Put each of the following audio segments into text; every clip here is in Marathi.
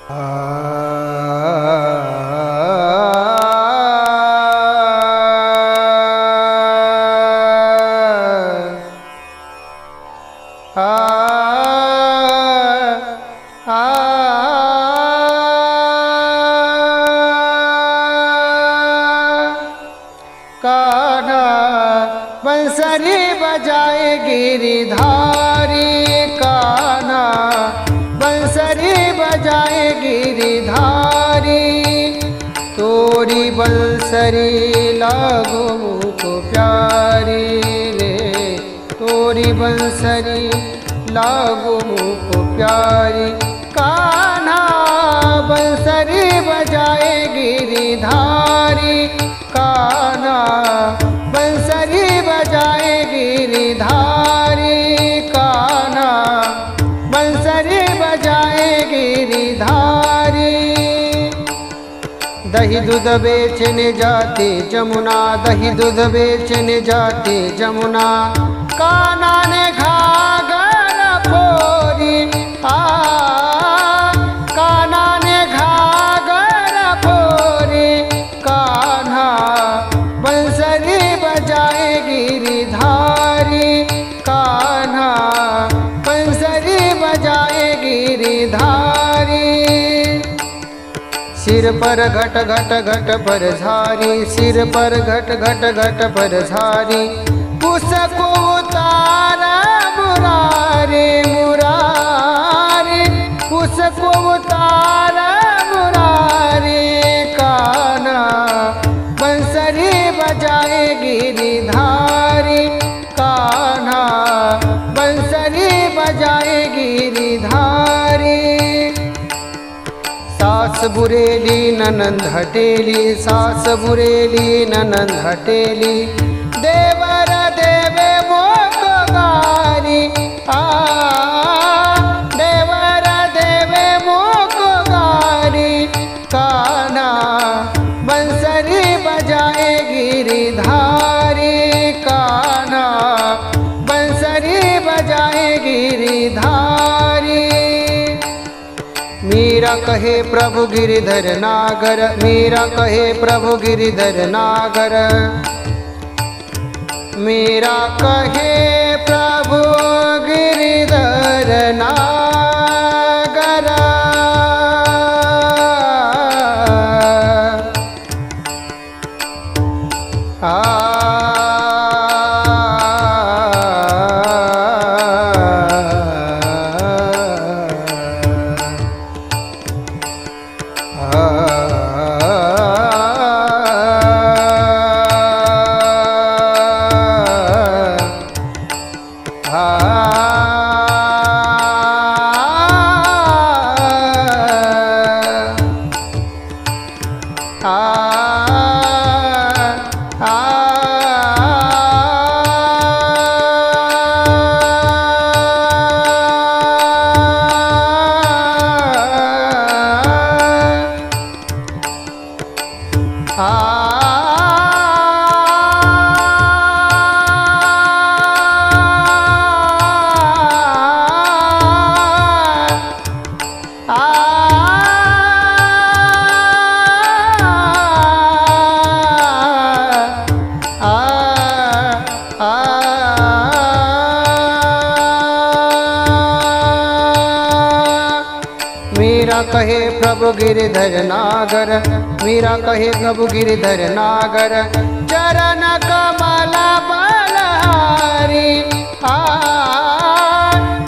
आ कान्हा बंसरी बजाए गिरिधारी, कान्हा बंसरी बजाए गिरिधारी। तोरी बंसरी लागो को प्यारी रे, तोरी बंसरी लागो को प्यारी। कान्हा बंसरी बजाए गिरिधारी, कान्हा बंसरी बजाए गिरिधारी, कान्हा बंसरी बजाए गिरिधारी। दही दूध बेचने जाते जमुना, दही दूध बेचने जाते जमुना। कान्हा ने घाघर फोरी, कान्हा ने घाघर फोरी। कान्हा बंसरी बजाए गिरिधारी, कान्हा बंसरी बजाए गिरिधारी। सिर पर घट घट घट पर झारी, सिर पर घट घट घट पर झारी। उसको उतार मुरारी मुरारी, उसको उतार मुरारी। कान्हा बंसरी बजाए गिरिधारी, कान्हा बंसरी बजाए गिरिधारी। सास बुरेली ननंद हटेली, सास बुरेली ननंद हटेली। देवर देवे मोक गारी, देवर देवे मोक गारी। कान्हा बंसरी बजाए गिरिधारी, कान्हा बंसरी बजाए गिरिधारी। मीरा कहे प्रभु गिरिधर नागर, मीरा कहे प्रभु गिरिधर नागर। मीरा कहे प्रभु गिरिधर नागर। मीरा कहे प्रभु गिरिधर नागर, मीरा कहे प्रभु गिरिधर नागर। चरण कमल बलहारी,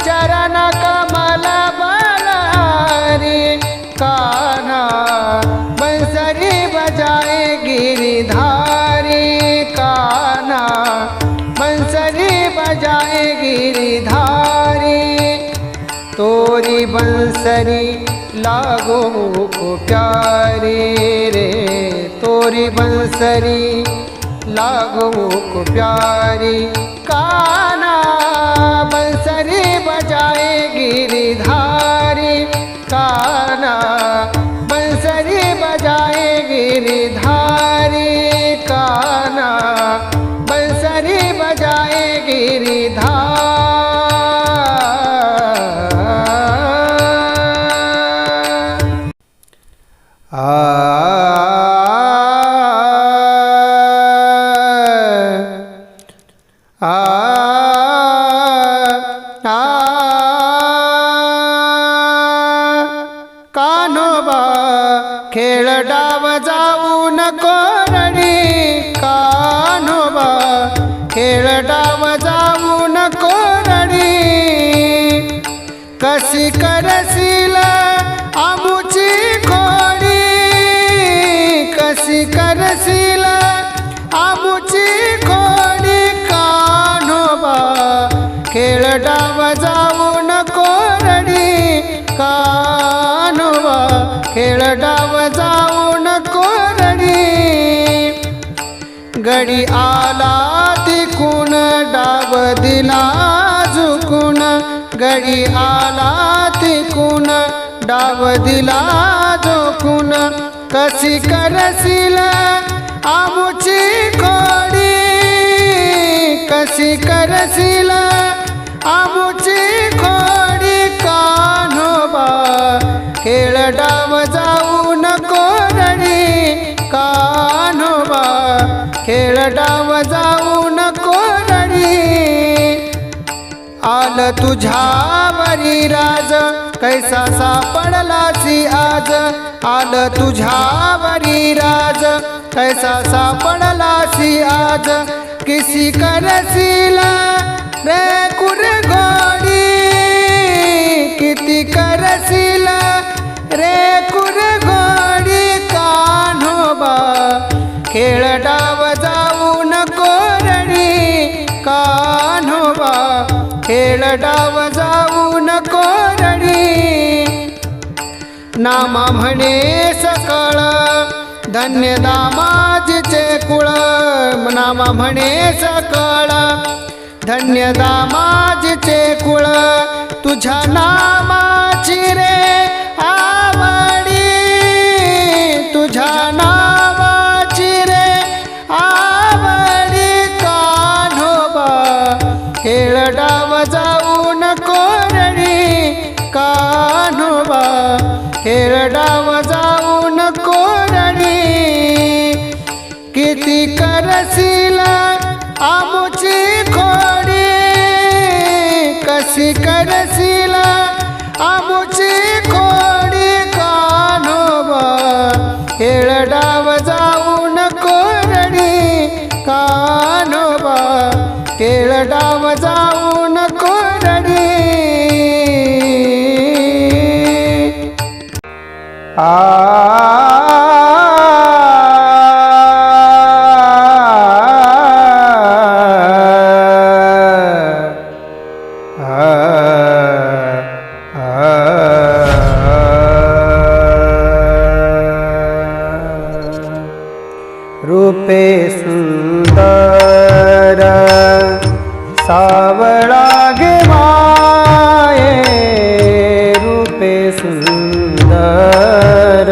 चरण कमल बलहारी। कान्हा बंसरी बजाए गिरिधारी, कान्हा बंसरी बजाए गिरिधारी। तोरी बंसरी लागो को प्यारी रे, तोरी बंसरी लागो को प्यारी। कान्हा बंसरी बजाए गिरिधारी, कान्हा बंसरी बजाए गिरिधारी। कान्हा बंसरी बजाए गिरिधारी। खेळ डाव जाऊ नको रडी कान्होबा खेळ डाव जाऊ नको रडी कशी करशील आमुची खोडी कशी करशील आमुची खोडी कान्होबा खेळ डाव जाऊ नको रडी कान्होबा खेळ डाव जाऊ नको रडी गडी आला तिकून डाव दिला झुकून गडी आला तिकून डाव दिला झुकून कशी करशील आमुची खोडी कशी करशील आमुची खोडी कान्होबा खेळ डाव जाऊ नको रडी कान्होबा खेळ डाव जाऊ नको रडी आल तुझ्यावरी राज कैसा सापडलासी आज आल तुझ्यावरी राज कैसा सापडलासी आज किसी करशील रे कुरघोडी किती करशील रे कुरघोडी कान्होबा खेळ डाव जाऊ नको रडी कान्होबा खेळ डाव जाऊ नको रडी नामा म्हणे सकळ धन्य दामाजीचे कुळ नामा म्हणे सकळ धन्य दामाजीचे कुळ तुझ्या नामाची रे आवडी तुझ्या नावाची रे आवडी कान्होबा खेळ डाव जाऊ नको रडी कान्होबा खेळ डाव जाऊ नको रडी किती करशील आमुची खोडी कशी करशील आमुची खोडी कान्होबा खेळ डाव जाऊ नको रडी कान्होबा खेळ डाव जाऊ नको रडी रूपे सुंदर सावळा गे माये रूपे सुंदर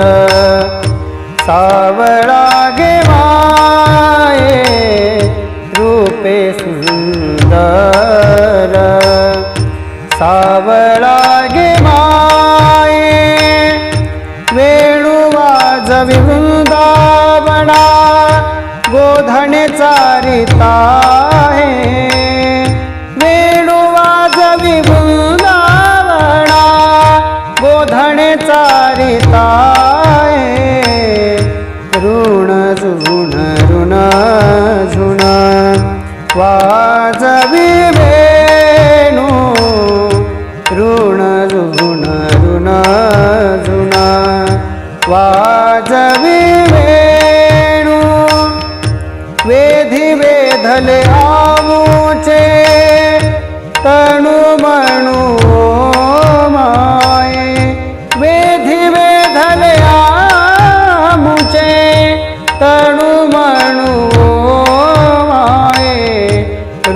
सावळा गे माये रूपे सुंदर सावळा गे माये वेणू वाजवी वृंदावना गोधणे चारिता है वेणू वाजवी वृंदावना गोधणे चारिता है ऋण झुण ऋण झुण वाजवी वेणू ऋण झुण ऋण झुण वाजवी वेधी वेधले आमुचे तणु म्हणू माये वेधी वेधले आमुचे तणु म्हणू माये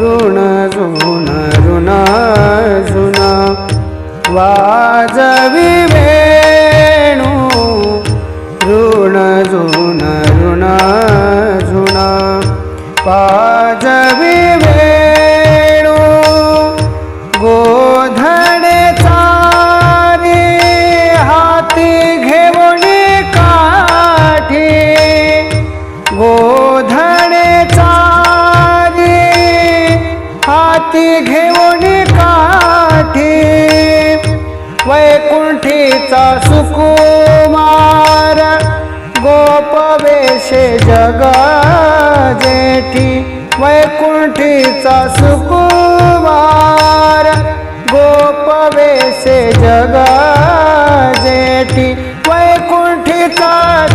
ऋण झुण ऋण झुण वाजवी वेणू ऋण झुण ऋण झुण वाजवी वेणू गोधणे चारी हाती घेऊनी काठी गोधणे चारी हाती घेऊनी काठी वैकुंठीचा सुकुमार वेशे जग जेठी वैकुंठीचा सुकुमार गोप वेशे जग जेठी वैकुंठीचा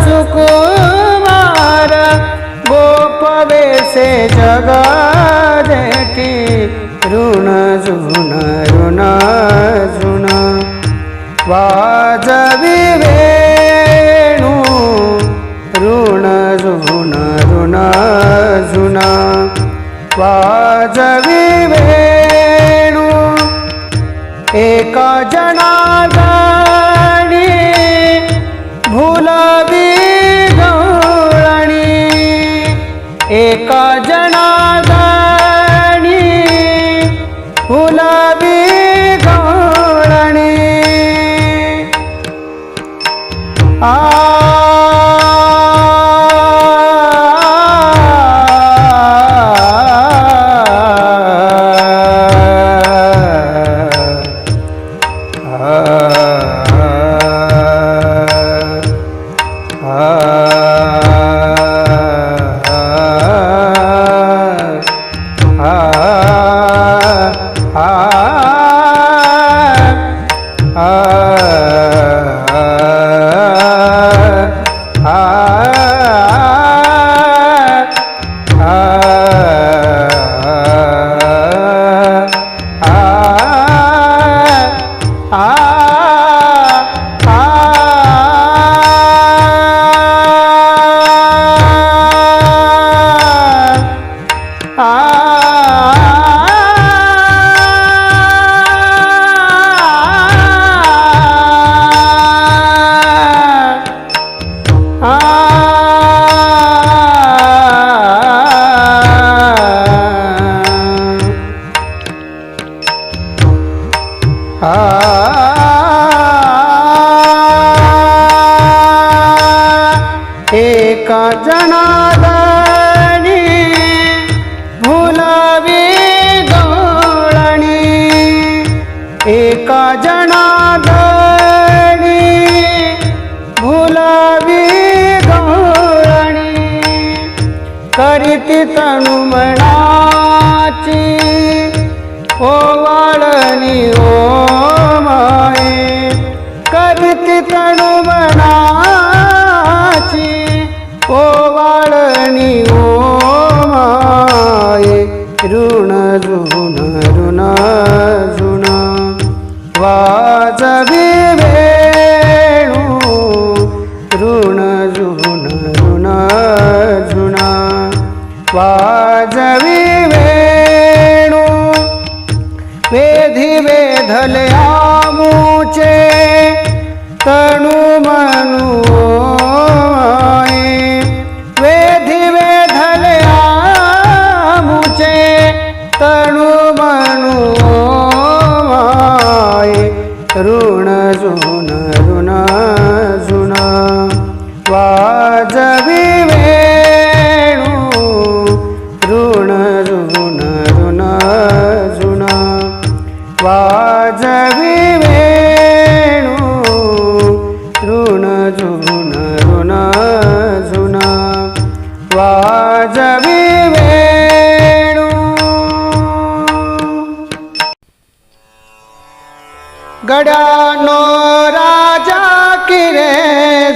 सुकुमार गोप वेशे जग जेठी ऋण झुन ऋण झुन वाजवी वेणू ऋण झुन ऋण झुन वाजवी वेणू एका जनार्दनी भुलवी गवळणी एका जनार्दनी भुलवी गवळणी आ एका जनार्दनी भुलवी गवळणी एका जनार्दनी भुलवी गवळणी करीती तनुमनाची ओवाळणी ओ माये करीती तनुमनाची ओवाळणी ओ माये ऋण झुन ऋण झुन वाजवी वेणू ऋण झुन ऋण झुन वाजवी वेणू वेधी वेधले आमुचे तनु मनू वेधी वेधले आमुचे तनु मनू माये ऋण झुन ऋण झुन वाजवी वेणू ऋण झुन ऋण झुन वाजवी वेणू ऋण झुन ऋण झुन वाजवी वेणू गड्यानो राजा किरे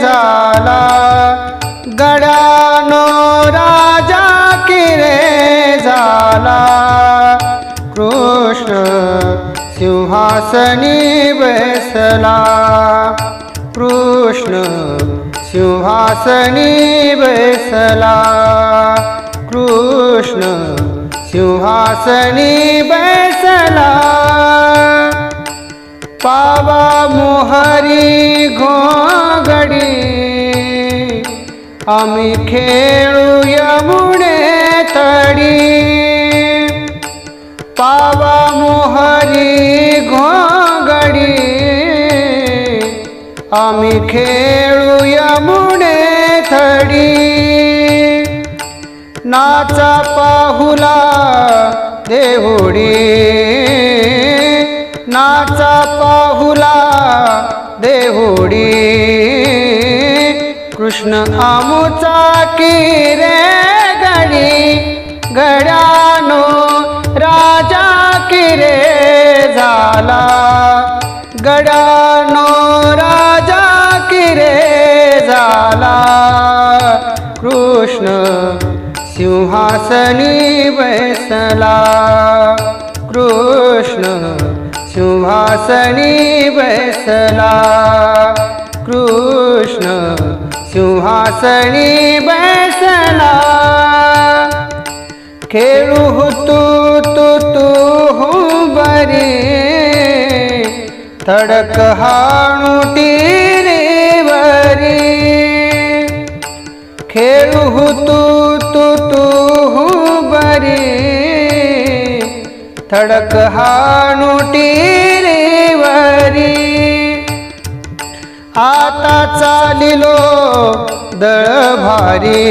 झाला गड्यानो राजा किरे झाला कृष्ण सिंहासनी बसला कृष्ण सिंहासनी बसला कृष्ण सिंहासनी बसला पावा मोहरी घोंगडी आम्ही खेळू यमुने तडी पावा मोहरी घोंगडी आम्ही खेळू यमुने थडी नाचा पाहुला देहुडी नाचा पाहुला देहुडी कृष्ण कृष्ण आमुचा की रे गडी गड्यानो राजा की रे झाला गड्यानो राजा की रे झाला कृष्ण सिंहासनी बैसला कृष्ण सिंहासनी बैसला कृष्ण सिंहासनी बैसला खेळू तू बरी थडक हाणू टीरेवरी खेळू तू बरी थडक हाणू टीरेवरी आता चालिलो दळ भारी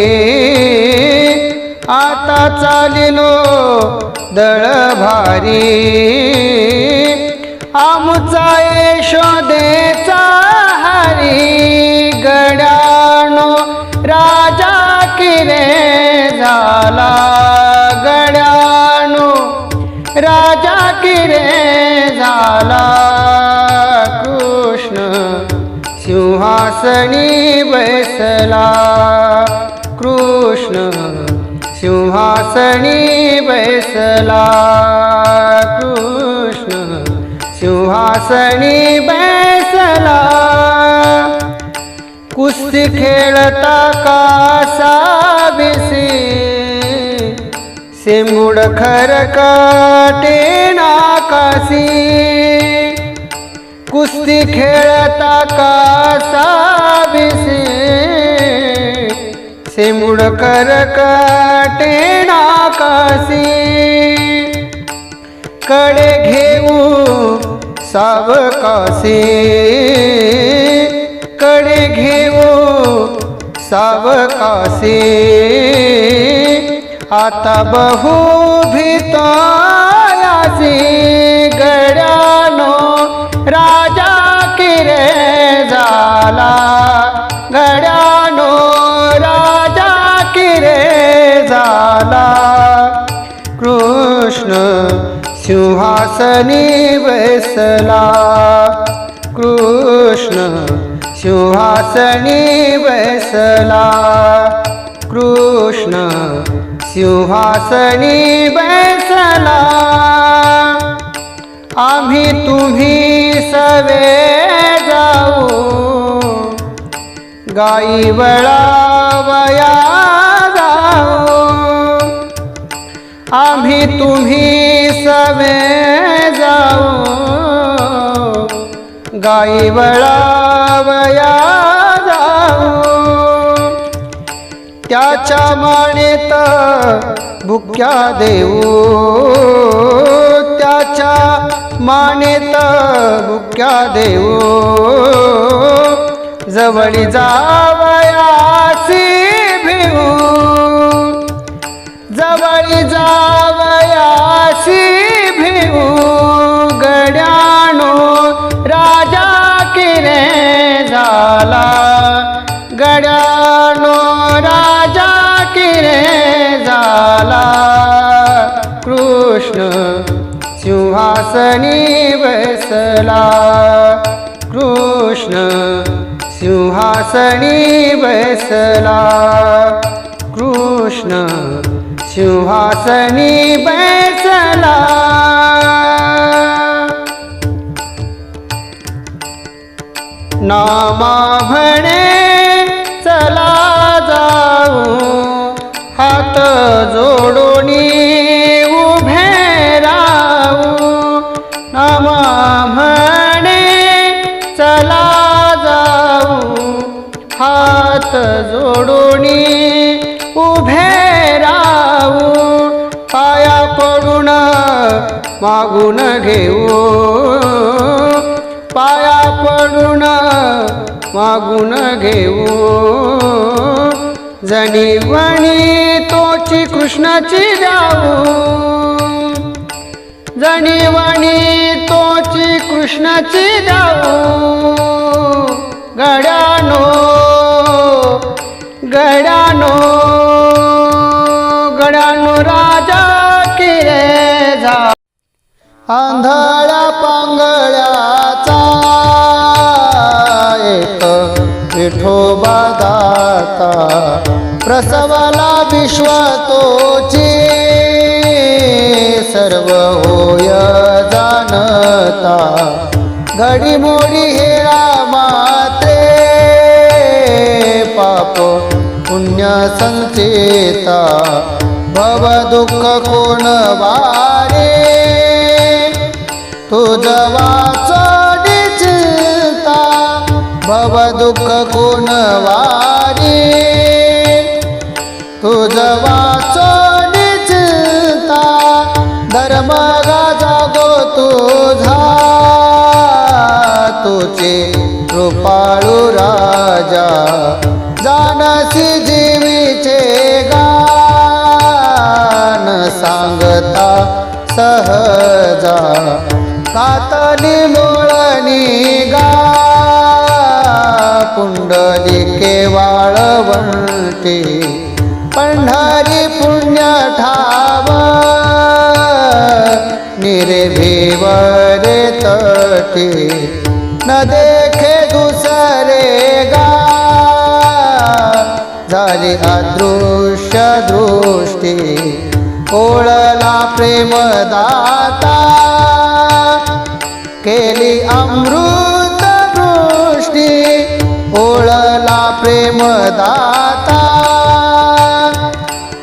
आता चालिलो दळ भारी आमुचा यशोदेचा हरी गड्यानो राजा की रे झाला गड्यानो राजा की रे झाला कृष्ण सिंहासनी बैसला कृष्ण सिंहासनी बैसला कृष्ण सिंहासनी बैसला कुस्ती खेळता कासा बिसी सेंबुड खरकटे नाकासी कुस्ती खेळता कासा बिसी सेंबुड करकटे नाकासी कडे घेऊ सावकासी कडे घेऊ सावकासी आता बहु भीतायासी गड्यानो राजा की रे झाला गड्यानो राजा की रे झाला कृष्ण सिंहासनी बैसला कृष्ण सिंहासनी बैसला कृष्ण सिंहासनी बैसला आम्ही तुम्ही सवे जाऊ गाई वळावया जाऊ आम्ही तुम्ही सवे जाऊ गाई वळावया जाऊ त्याच्या मानेत भुक्या देऊ त्याच्या मानेत भुक्या देऊ जवळी जावयासी भिऊ जवळी जावयासी भिऊ गड्यानो राजा की रे झाला गड्यानो राजा की रे झाला कृष्ण सिंहासनी बैसला कृष्ण सिंहासनी बैसला कृष्ण सिंहासनी बैसला नामा म्हणे चला जाऊ हात जोडोनी उभे राहू नामा म्हणे चला जाऊ हात जोडोनी उभे राहू पाया पडून मागून घेऊ पाया पडून मागून घेऊ जणीवणी तोची कृष्णाची जाऊ जणीवणी तोची कृष्णाची जाऊ गड्यानो आंधळ्या पांगळ्याचा एक विठोबा दाता, प्रसवला विश्व तोची सर्व होय जाणता, घडीमोडी हेळा मात्रे पाप पुण्य संचेता, भव दुःख कोण वारे तुझ वाचडी चिंता, भव दुःख कोण वारे तुझ वाचडी चिंता, धर्म जागो तुझा तुझे कृपाळू राजा, जानसी जीवीचे गान सांगता सहजा, कातली लोळणी गा पुंडलिके वाळवंटी, पंढरी पुण्य ठाव निर्भिवरे तटी, न देखे दुसरे गा झाली अदृश्य दृष्टी, ओळला प्रेमदाता केली अमृत दृष्टी, ओळला प्रेमदाता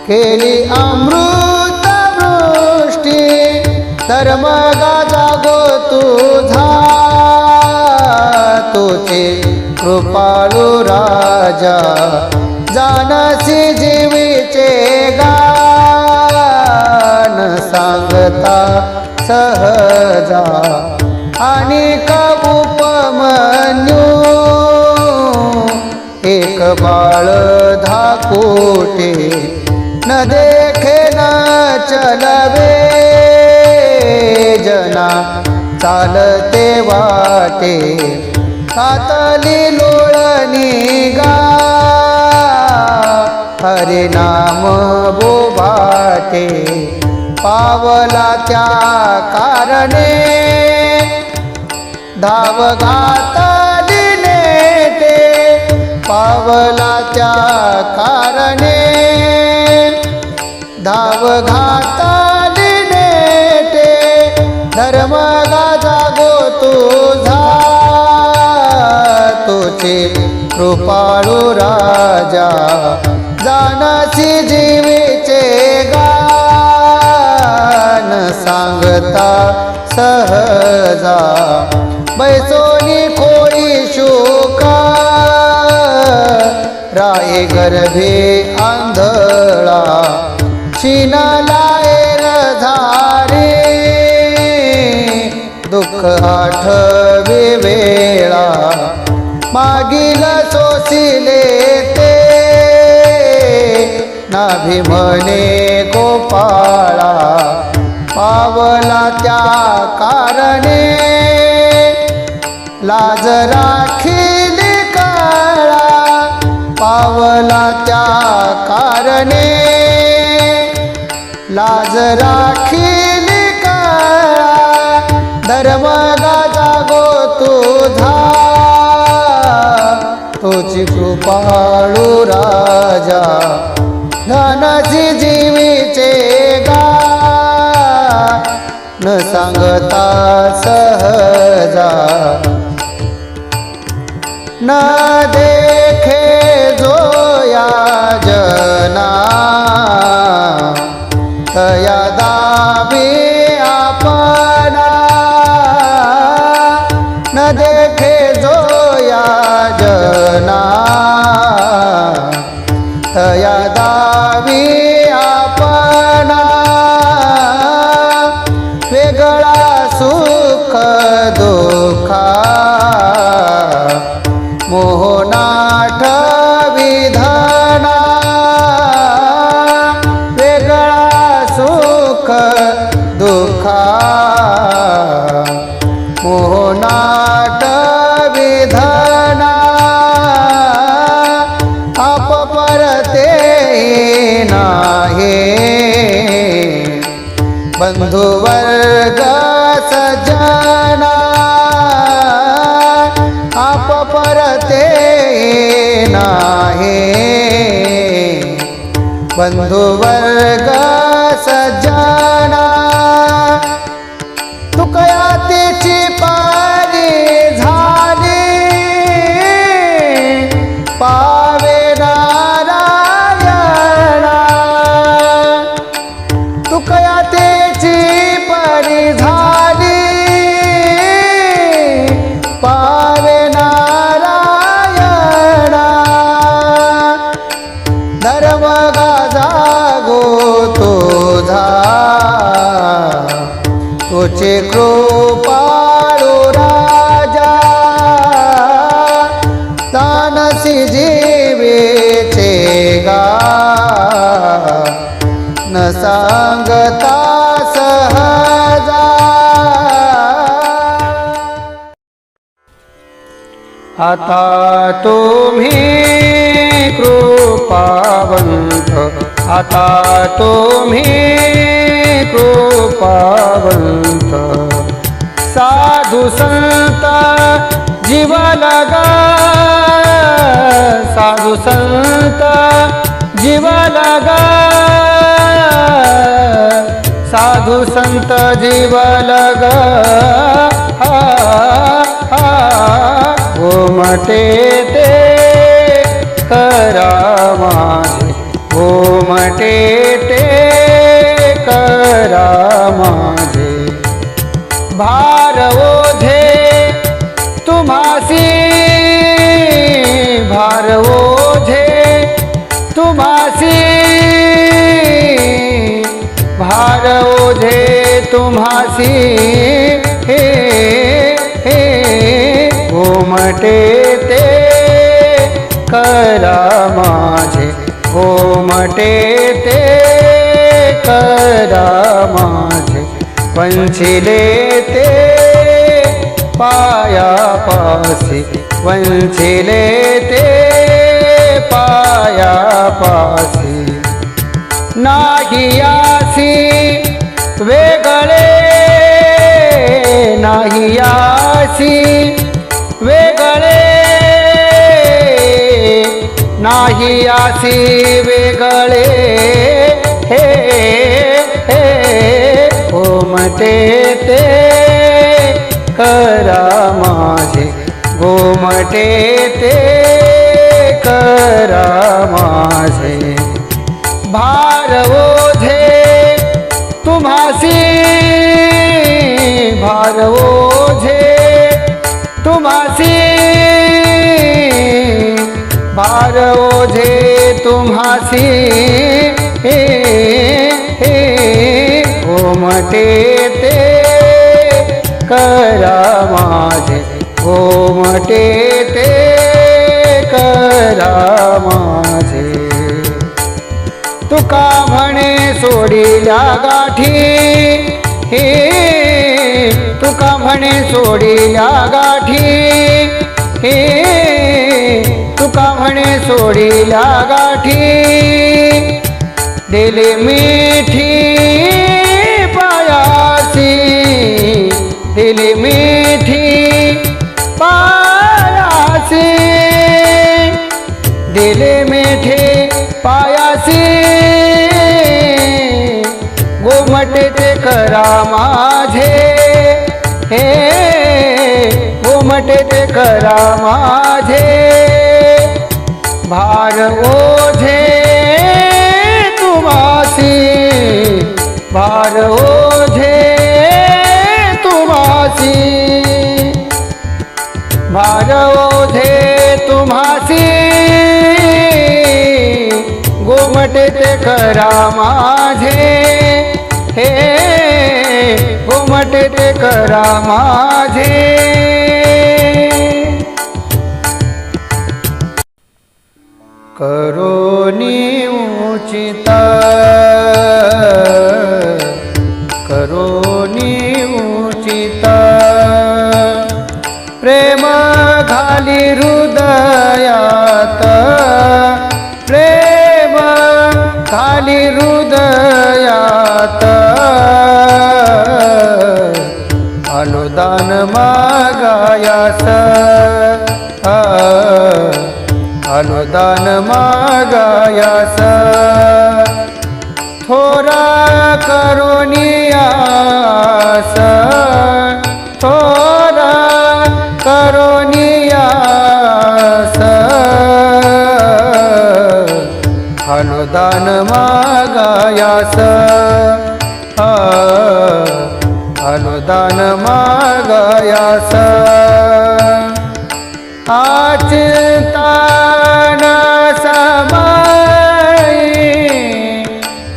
केली अमृत दृष्टी, धर्म जागो तुझा तुझे कृपाळू राजा, जानसी जीवीचे गान सांगता सहजा, अनेक उपमन्यू एक बाळ धाकोटे, न देखे न चलवे जना चालते वाटे, कातली लोळणी गा हरे नाम बोभाटे, पावला त्या कारणे धाव घातली नेटे, पावला त्या कारणे धाव घातली नेटे, धर्म जागो तुझा तुझे कृपाळू राजा, जानसी जीवीचे गान सांगता सहजा, बैसोनी खोळी शोक राये गर्भे आंधळा, शिनला झारे दुःख आठवे वेळा, मागील सोसिले ते नाभी म्हणे गोपाळा, पावला त्या कारणे लाज राखीली काळा, पावला त्या कारणे लाज राखीली काळा, धर्म जागो तुझा तुझी कृपाळू राजा, धनसी जीवीचे गान सांगता सहजा, न देखे जो या जना तया दाबी आपणा, न देखे जो या जना तया दाबी आपणा, वेगळा सुख दुःखा मोहनाठ विधाना, वेगळा सुख दुःखा मोहनाठ विधाना, आप परते नाही बंधुवर्ग ते नाही बंधुवर्ग सज्जना तुकया तेची पारी झाली पावे नारायणा तुकया तेची पारी झाली पावे नारायणा धर्म जागो तुझा तुझे कृपाळू राजा तानसी जीवेचे गा न सांगता सहजा आता तुम्ही कृपावंत आता तुम्ही कृपावंत साधू संत जीव लगा साधू संत जीव लगा साधू संत जीव लगा घुमटे ते करा माझे घुमटे ते करा माझे भार ओझे तुम्हासी भार ओझे तुम्हासी भार ओझे तुम्हासी हे हे घुमटे ते करा माझे घुमटे ते करा माझे वंचिले ते पायापासी वंचिले ते पायापासी नाही आसी वेगळे नाही आसी वेगळे नाही आसी वेगळे हे हे घुमटे ते करा माझे घुमटे ते करा माझे भार ओझे तुम्हासी भार ओझे तुम्हासी भार ओझे तुम्हासी हे हे घुमटे ते करा माझे घुमटे ते करा माझे तुका म्हणे सोडिल्या गाठी हे तुका म्हणे सोडिल्या गाठी हे तुका म्हणे सोडिल्या गाठी दिली मिठी पायासी दिली मिठी पायासी दिले मिठे पायासी घुमटे ते करा माझे हे घुमटे ते करा माझे भार ओझे तुम्हासी भार ओझे तुम्हासी भार ओझे तुम्हासी घुमटे ते करा माझे हे घुमटे ते करा माझे करोनी उचिता करोनी उचिता प्रेम घाली हृदयात प्रेम घाली हृदयात अनुदान मागायास अनुदान मागायास थोरा करुनियास थोरा करुनियास अनुदान मागायास अनुदान मागायास चिंतन समय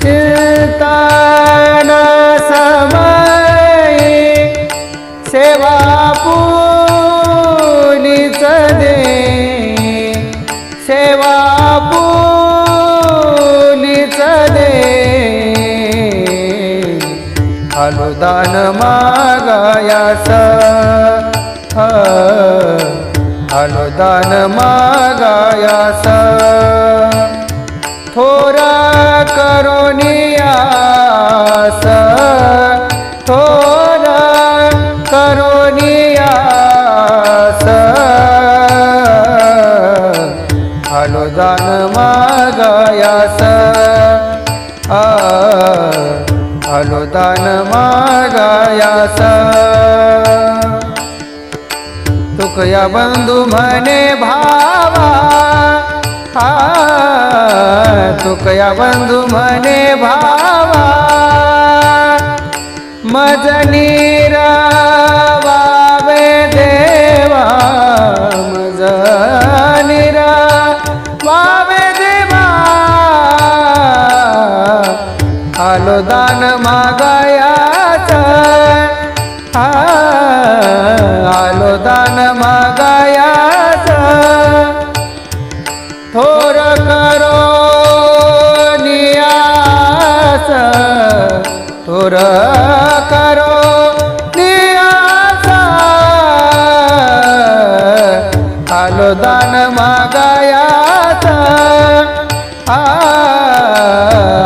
चिंतन समय सेवा पुनीच दे सेवा पुनीच दे अनुदान मागायास अनुदान मागायास थोरा करुनियास थोरा करुनियास अनुदान मागायास अनुदान मागायास तुकया बंधू म्हणे भावा तुकया बंधू म्हणे भावा मज निरावावे देवा मज निरावावे देवा अनुदान मागायाच अनुदान मागायाच थोर करुनियास थोर करुनियास अनुदान मागायाच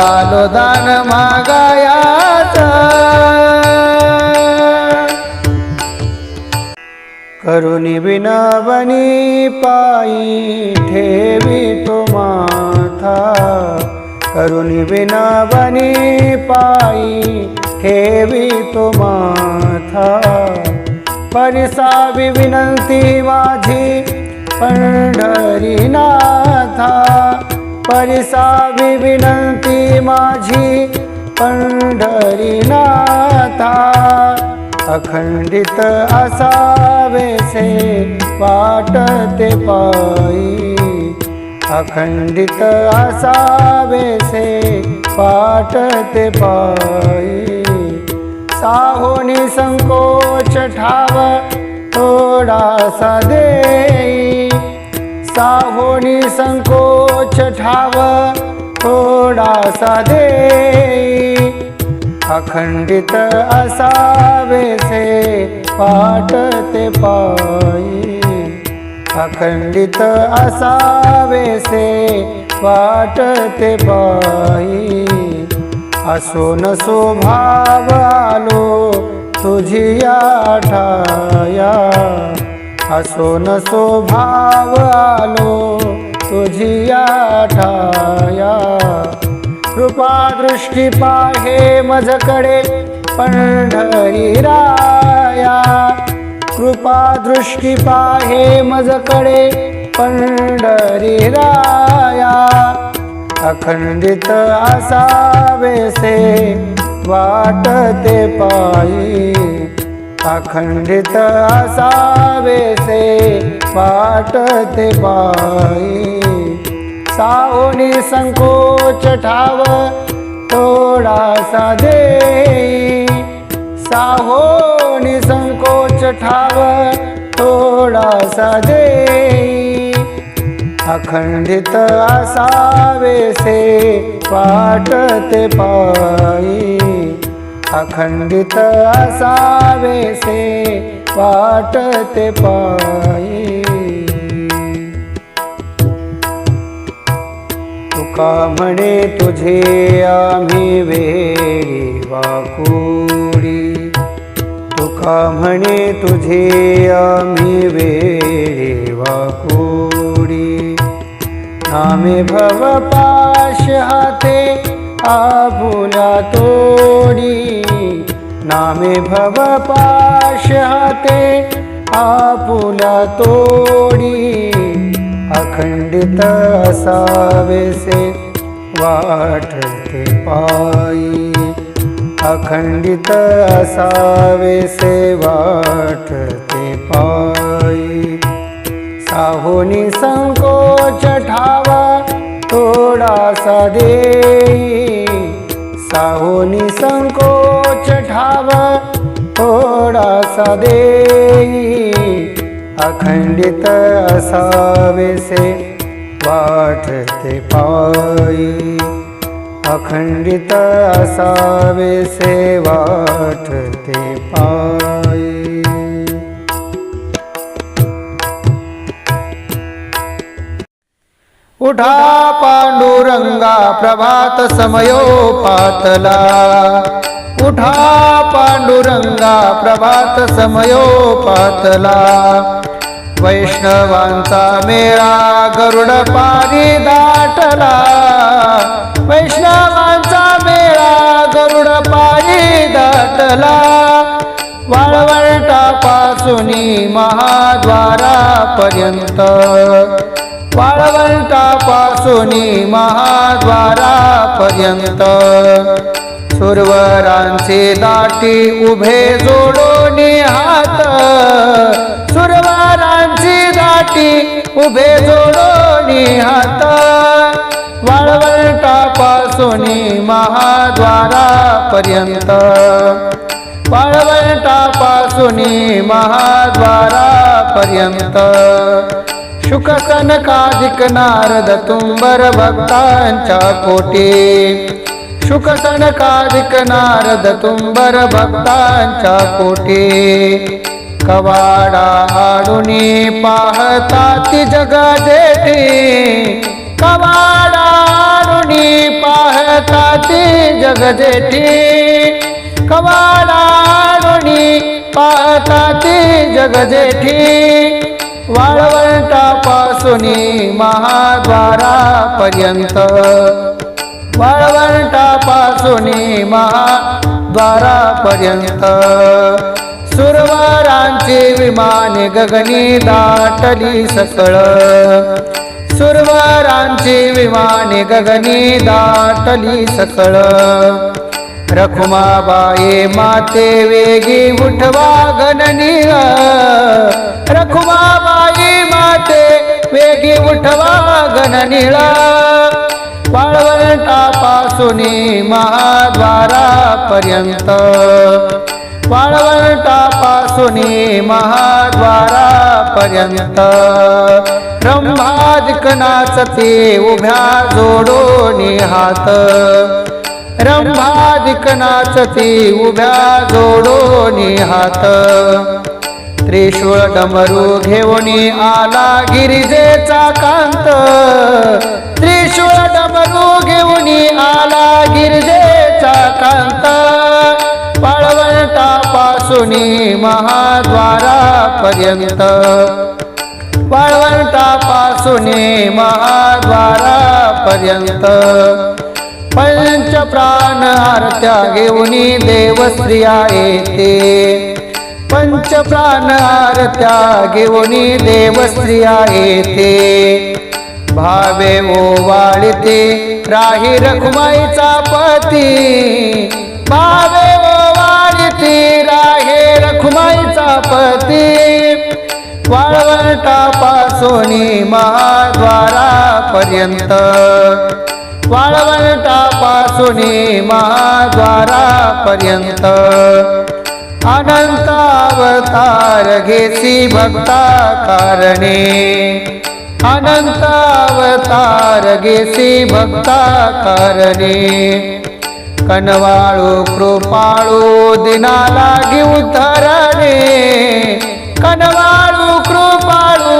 अनुदान मागायाच करुणी विनवणी पायी ठेवी तो माथा करुणी विनवणी पायी ठेवी तो माथा परिसावी विनंती माझी पंढरीनाथा परिसावी विनंती माझी पंढरीनाथा अखंडित असावेसे वाटते पायी अखंडित असावेसे वाटते पायी साहोनी संकोच ठाव थोडासा देई साहोनी संकोच ठाव थोडासा देई अखंडित असावेसे वाटते पायी अखंडित असावेसे वाटते पायी असो नसो भाव आलो तुझिया ठाया असो नसो भाव आलो तुझिया ठाया कृपा दृष्टी पाहे मजकडे पंढरीराया कृपा दृष्टी पाहे मजकडे पंढरीराया अखंडित असावेसे वाटते पायी अखंडित असावेसे वाटते पायी साहोनी संकोच ठाव थोडासा देई साहोनी संकोच ठाव थोडासा देई अखंडित असावेसे वाटते पायी अखंडित असावेसे वाटते पायी तुका म्हणे तुझे आम्ही वेडी वाकुडी तुका म्हणे तुझे आम्ही वेडी वाकुडी नामे भव पाश हाते आपुला तोडी, नामे भव पाश हाते आपुला तोडी, अखंडित असावेसे वाटते पायी, अखंडित असावेसे वाटते पायी, साहोनी संकोच ठावा थोडासा देई, साहोनी संकोच ठावा थोडासा देई, अखंडित असावेसे वाटते पायी, अखंडित असावेसे वाटते पायी. उठा पांडुरंगा प्रभात समयोपातला, उठा पांडुरंगा प्रभात समयोपातला, वैष्णवांचा मेळा गरुड पारी दाटला, वैष्णवांचा मेळा गरुड पारी दाटला, वाळवंटापासूनी महाद्वारापर्यंत, वाळवंटापासूनी महाद्वारापर्यंत, सुरवरांचे दाटी उभे जोडोनी हात, सुरवरांची दाटी उभे जोडोनी हात, वाळवंटापासूनी महाद्वारापर्यंत, वाळवंटापासूनी महाद्वारापर्यंत, शुक सनकादिक नारद तुंबर भक्तांच्या कोटी, शुक सनकादिक नारद तुंबर भक्तांच्या कोटी, कवाडा आडुनी पाहता ती जग जेठी, कवाडा आडुनी पाहता ती जग जेठी, कवाडा आडुनी पाहता ती जग जेठी, वाळवंटापासूनी महाद्वारापर्यंत, वाळवंटापासूनी महाद्वारापर्यंत, सुरवरांची विमाने गगनी दाटली सकळ, सुरवरांची विमाने गगनी दाटली सकळ, रखुमाबाई माते वेगी उठवा गणनीय, रखुमाबाई माते वेगी उठवा गणनीळ, वाळवंटापासूनी महाद्वारापर्यंत, वाळवंटापासूनी महाद्वारापर्यंत, ब्रह्मादिक नाचते उभ्या जोडोनी हात, ब्रह्मादिक नाचते उभ्या जोडोनी हात, त्रिशूळ डमरू घेऊनी आला गिरिजेचा कांत, त्रिशूळ डमरू घेऊनी आला गिरिजेचा कांत, वाळवंटापासूनी महाद्वारापर्यंत, वाळवंटापासूनी महाद्वारापर्यंत, पंचप्राण आरत्या घेऊनी देवस्त्रिया येते, पंचप्राण आरत्या घेऊनी देवस्त्रिया येते, भावे ओवाळते राही रखुमाईचा पती, भावे ओवाळते राही रखुमाईचा पती, वाळवंटापासूनी महाद्वारापर्यंत, वाळवंटापासूनी महाद्वारापर्यंत, अनंत अवतार घेसी भक्ता कारणे, अनंत अवतार घेसी भक्ता कारणे, कनवाळू कृपाळू दिना लागी उद्धरणे, कनवाळू कृपाळू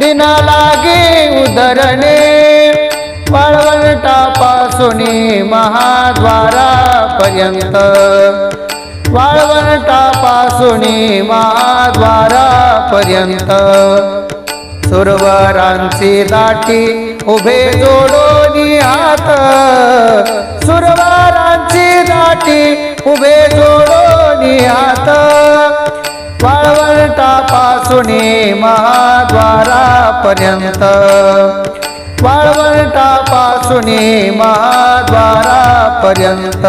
दिना लागी उद्धरणे, वाळवंटापासूनी महाद्वारापर्यंत, वाळवंटापासूनी महाद्वारापर्यंत, सुरवरांची दाटी उभे जोडोनी हात सुरवारांची दाटी उभे जोडोनी हात वाळवंटापासून महाद्वारापर्यंत वाळवंटापासून महाद्वारापर्यंत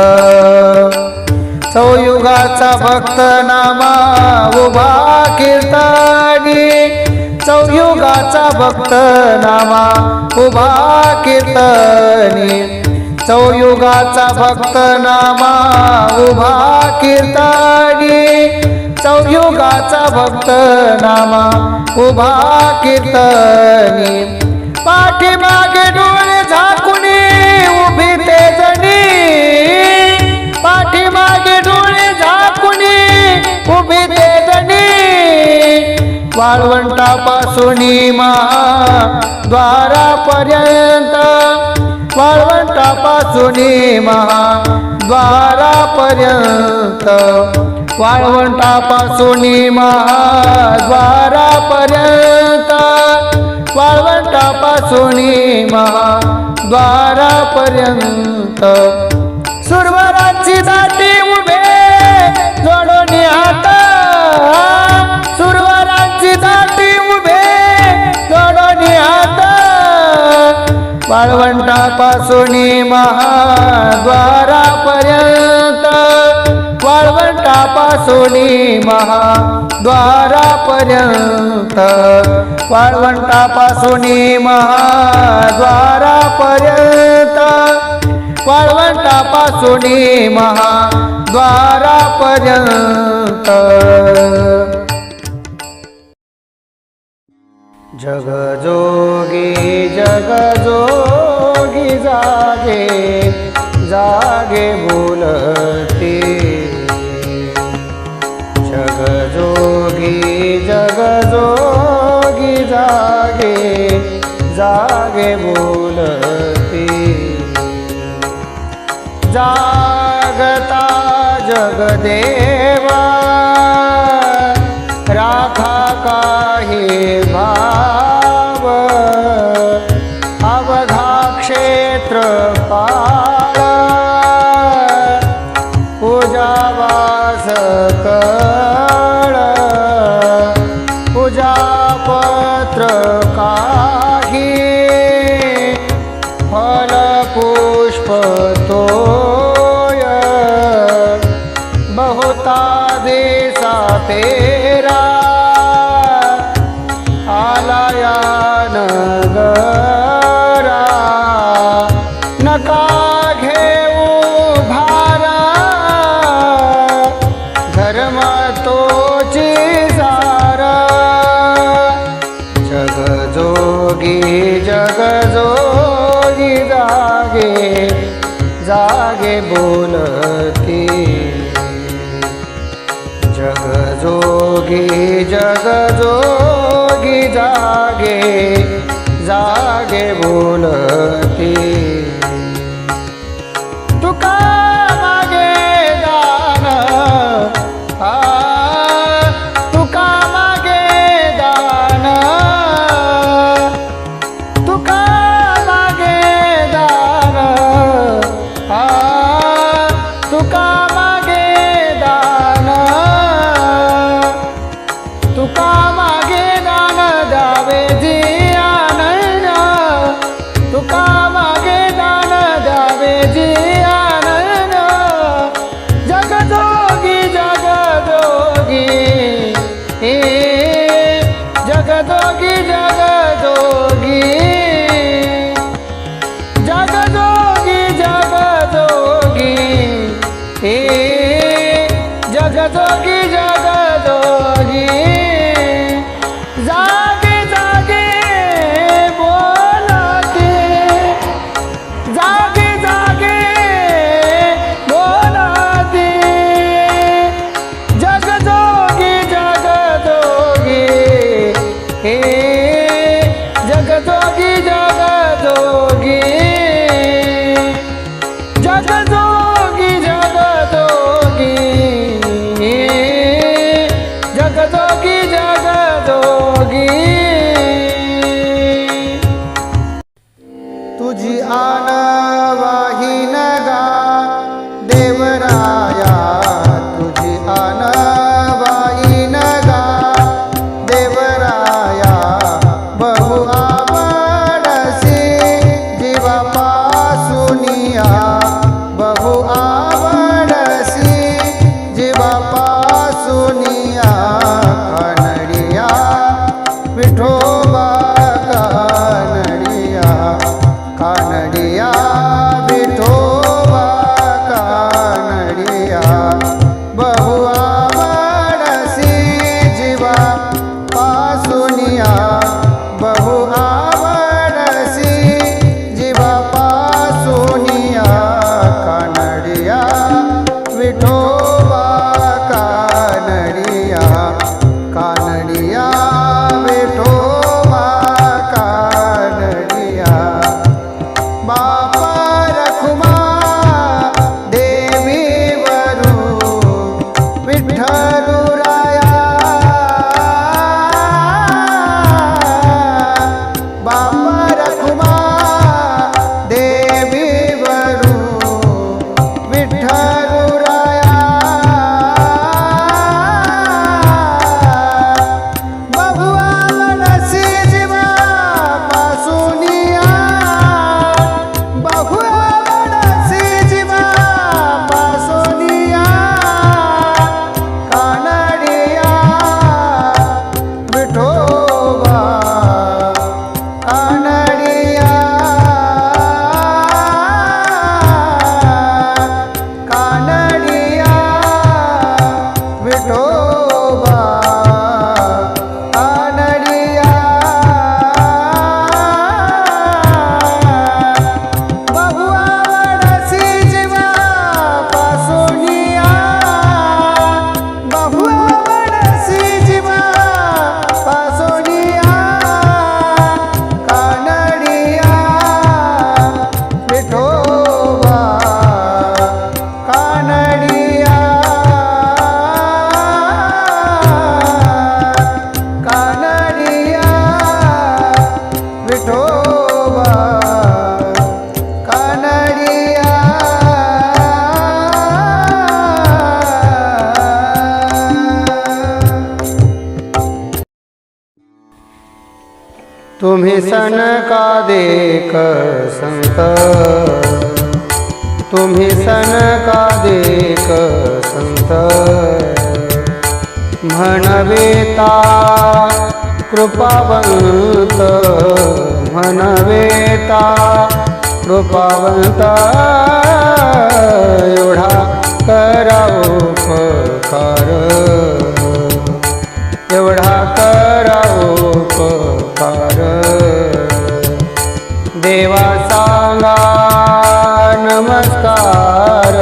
चौयुगाचा भक्त नामा उभा कीर्तनी चौयुगाचा भक्त नामा उभा कीर्तनी चौयुगाचा भक्त नामा उभा कीर्तनी चौयुगाचा भक्त नामा उभा कीर्तनी पाठीमागे डोळे झाकुनी उभी ते जणी पाठीमागे डोळे झाकुनी उभी ते जणी वाळवंटापासून महाद्वारापर्यंत वाळवंटापासून महाद्वारापर्यंत वाळवंटापासून महाद्वारापर्यंत वाळवंटापासून महाद्वारापर्यंत सुरवराची दाटी उभे जोडून हात सुरवराची दाटी उभे जोडून हात वाळवंटापासून महाद्वारापर्यंत वाळवंटापासून महाद्वारापर्यंत वाळवंटापासून महाद्वारापर्यंत वाळवंटापासून महाद्वारापर्यंत जगजोगी जगजोगी जागे जागे बोलते जगजोगी जगजोगी जागे जागे बोलते जागता जगदेवा राखा काही भाव अवघा क्षेत्र पाळ पूजावास कळ पूजापत्र काही फल पुष्प तोय बहुता देसा तेरा आलाया नगरा नका घेऊ भारा धर्म तोची सारा जगजोगी जगजोगी जागे जागे बोलती जगजोगी जगजोगी जागे जागे बोलती तुका मागे दान तुका मागे दान तुका मागे दान तुका मागे दान तुका मागे दान द्यावे जी आनंद तुका मागे तुझी आन वाहीन गा देवराया तुझी आन वाहीन गा देवराया बहु आवडसी जीवा पासुनिया बहु आवडसी जीवा पासुनिया कानडिया विठोबा कानडिया कानडिया विठोबा कानडिया बहु आवडसी जीवा पासुनिया बहु आवडसी जीवा पासुनिया कानडिया विठोबा कानडिया कानडिया विठोबा कानडिया बापा रखुमा देवी वरू विठ्ठलु राया बापा रखुमा देवी वरू विठ्ठलु राया बहु आवडसी जीवा पासुनिया बहु आवडसी जीवा पासुनिया कानडिया विठोबा कानडिया कानडिया विठोबा कानडिया बहु आवडसी जीवा पासुनिया बहु आवडसी जीवा पासुनिया कानडिया विठोबा कानडिया कानडिया विठोबा कानडिया तुम्ही सनकादिक संत तुम्ही सनकादिक संत म्हणवेता कृपावंत म्हणवेता कृपावंत एवढा करा उपकार एवढा करा उपकार देवा सांगा नमस्कार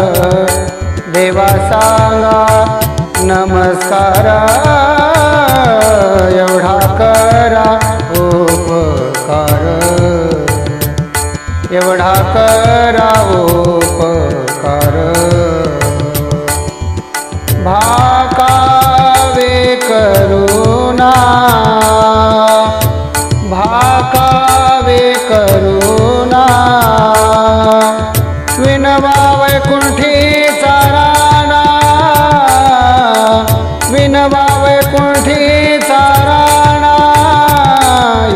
देवा सांगा नमस्कार एवढा करा उपकार एवढा करा उपकार भाकावे करुणा भाकावे करुणा विनवा वैकुंठीचा राणा विनवा वैकुंठीचा राणा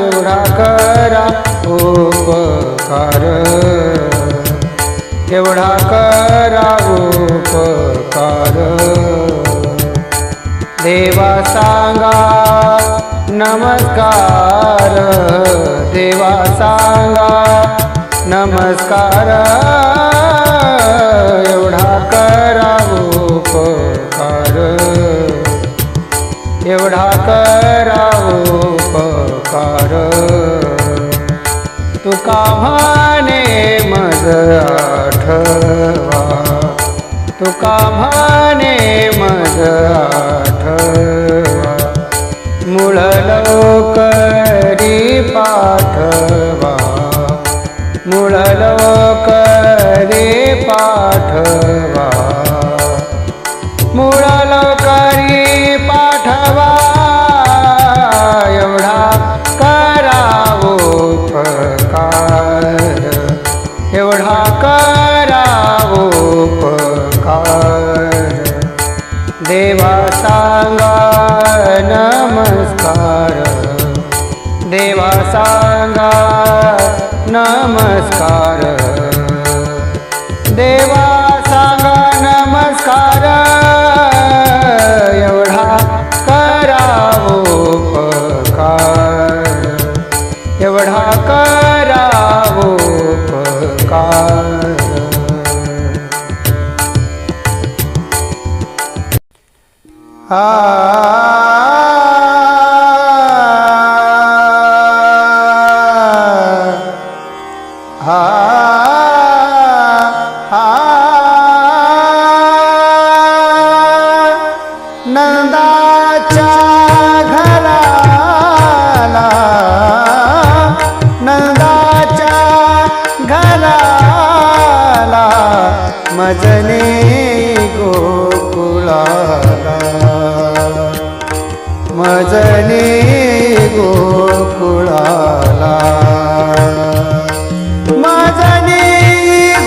एवढा करा उपकार एवढा करा उपकार देवा सांगा नमस्कार देवा सांगा नमस्कार एवढा करा उपकार एवढा करा उपकार तुका म्हणे मज आठवा तुका म्हणे मज आठवा मूळ लवकरी पाठवा मूळ लवकरी पाठवा मूळ लवकरी पाठवा एवढा करावो उपकार करावो उपकार देवा सांगा नमस्कार देवा सांगा नमस्कार देवा सांगा नमस्कार एवढा करावो उपकार एवढा करावो उपकार नंदाच्या घराला नंदाच्या घराला मजने गोकुळाला मजने गोकुळाला मजने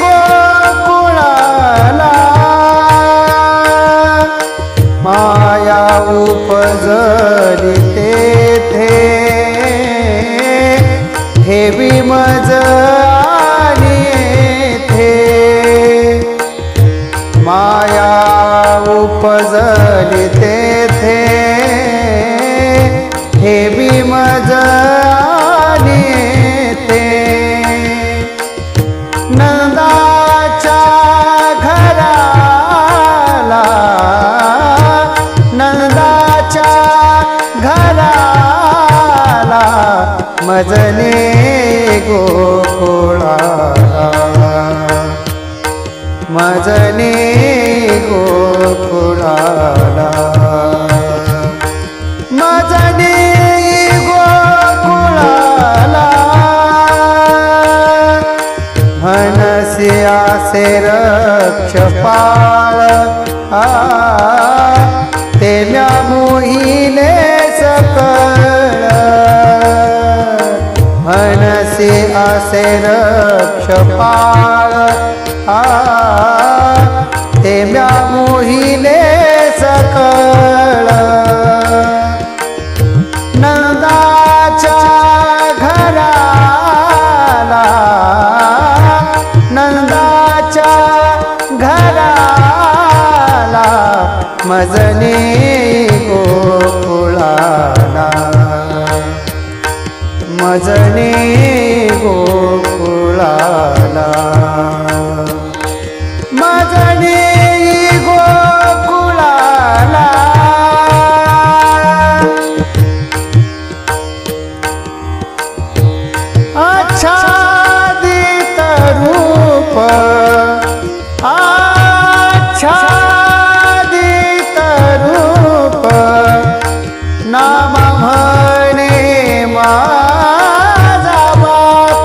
गोकुळाला माया उपजली तेथे ठेवी मज आणि येथे माया उपजली तेथे ठेवी मज आणि येथे नंदाच्या घराला नंदाच्या घराला मजने गोकुळाला मजने गोकुळाला मजने गोकुळाला मनसी आसे रक्षपाळ ते म्या मोहिले सकळ मनसी आसे रक्षपाळ ते म्या मोहिले सकळ नंदाच्या घराला नंदाच्या घराला मजने गोकुळाला मजने गोकुळाला मजने गोकुळाला आच्छादित रूप आच्छादित रूप नाम म्हणे माझा बाप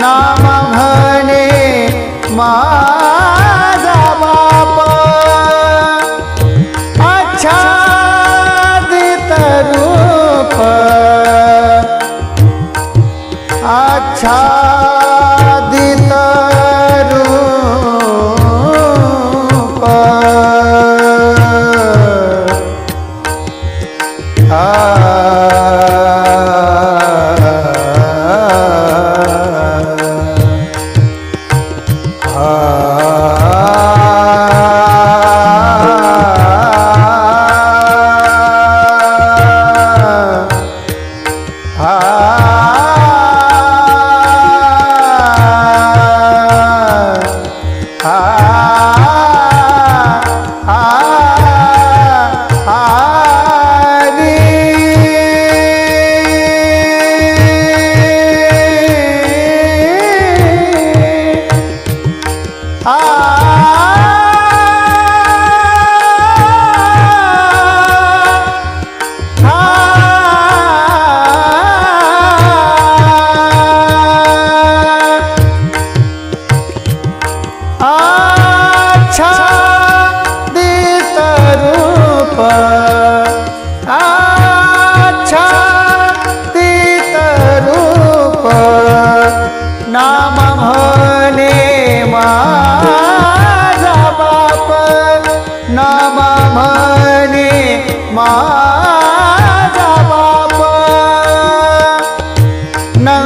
नाम म्हणे माझा बाप आच्छादित रूप आच्छादित रूप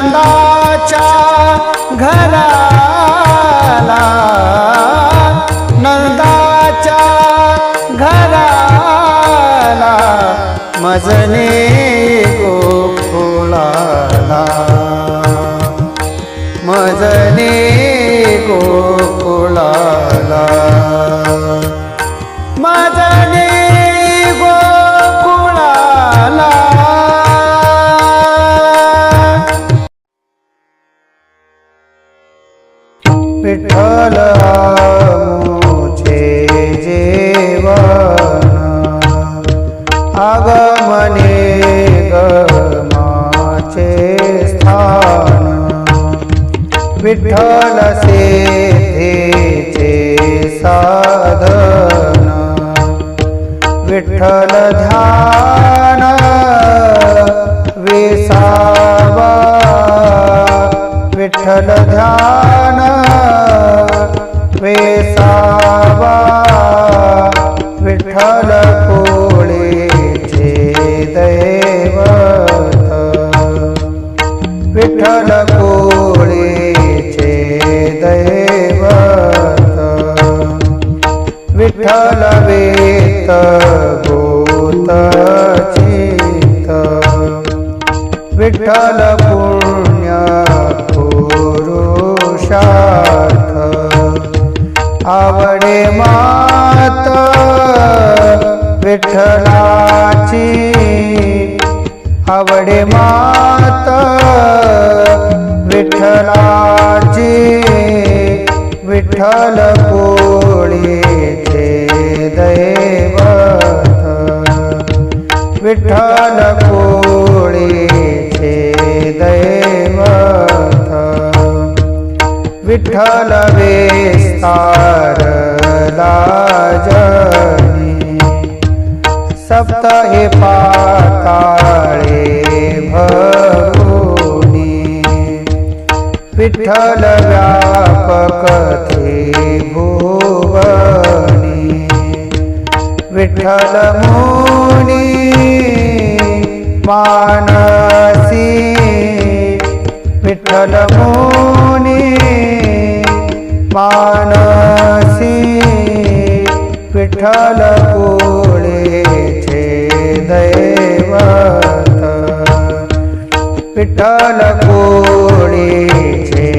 नंदाच्या घराला नंदाच्या घराला मजने गोकुळाला मजने गोकुळाला मजने गोकुळाला विठ्ठल मुझे जेवण आगमने गमाचे स्थान विठ्ठल सेवेचे साधन विठ्ठल ध्यान विसावा विठ्ठल ध्यान विसावा विठ्ठल कोळीचे दैवत विठ्ठल कोळीचे दैवत विठ्ठल वेत गोत चित विठ्ठल पुण्य पुरुषार्थ आवडे मात विठ्ठलाची आवडे मात विठ्ठलाची विठ्ठल कोळीचे दैवत विठ्ठल कोळीचे दैवत विठ्ठल विस्तारला जनी सप्त हे पाताळे भगुनी विठ्ठल व्यापक त्रिभुवनी विठ्ठल मुनी मानसी विठ्ठल मुनी मानसी विठ्ठल कोळीचे दैवत विठ्ठल कोळीचे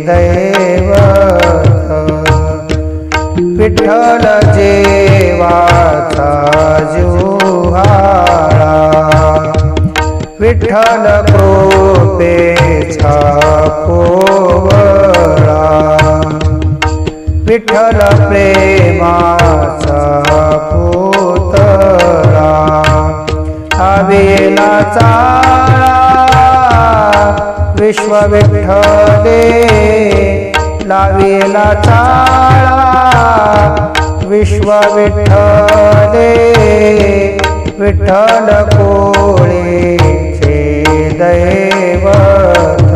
दैवत विठ्ठल जेवाचा जुहाळा विठ्ठल कृपेचा कोवळा विठ्ठल प्रेमाचा पुतळा आवेला चाळा विश्व विठ्ठले लावेला चाळा विश्व विठ्ठले विठ्ठल कोळीचे दैवत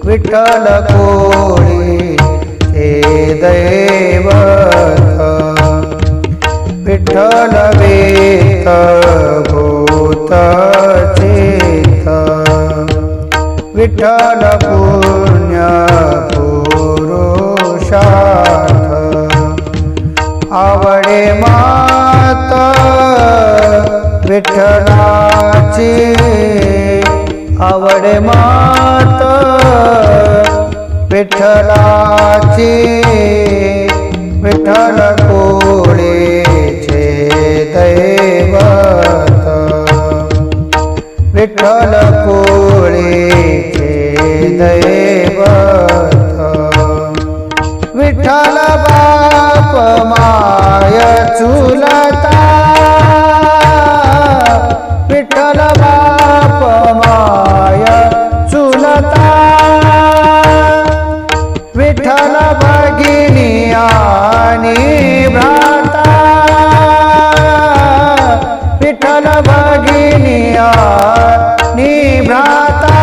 विठ्ठल कोळीचे दैवत विठ्ठल वेत गोत चित विठ्ठल पुण्य पुरुषार्थ आवडे मात विठ्ठलाची आवडे मात विठ्ठलाची विठ्ठल कोळीचे दैवत विठ्ठल कोळीचे दैवत विठ्ठल बाप माय चुलता विठ्ठल बाप माय चुलता विठ्ठल भगिनी आणि भ्राता विठ्ठल भगिनी आणि भ्राता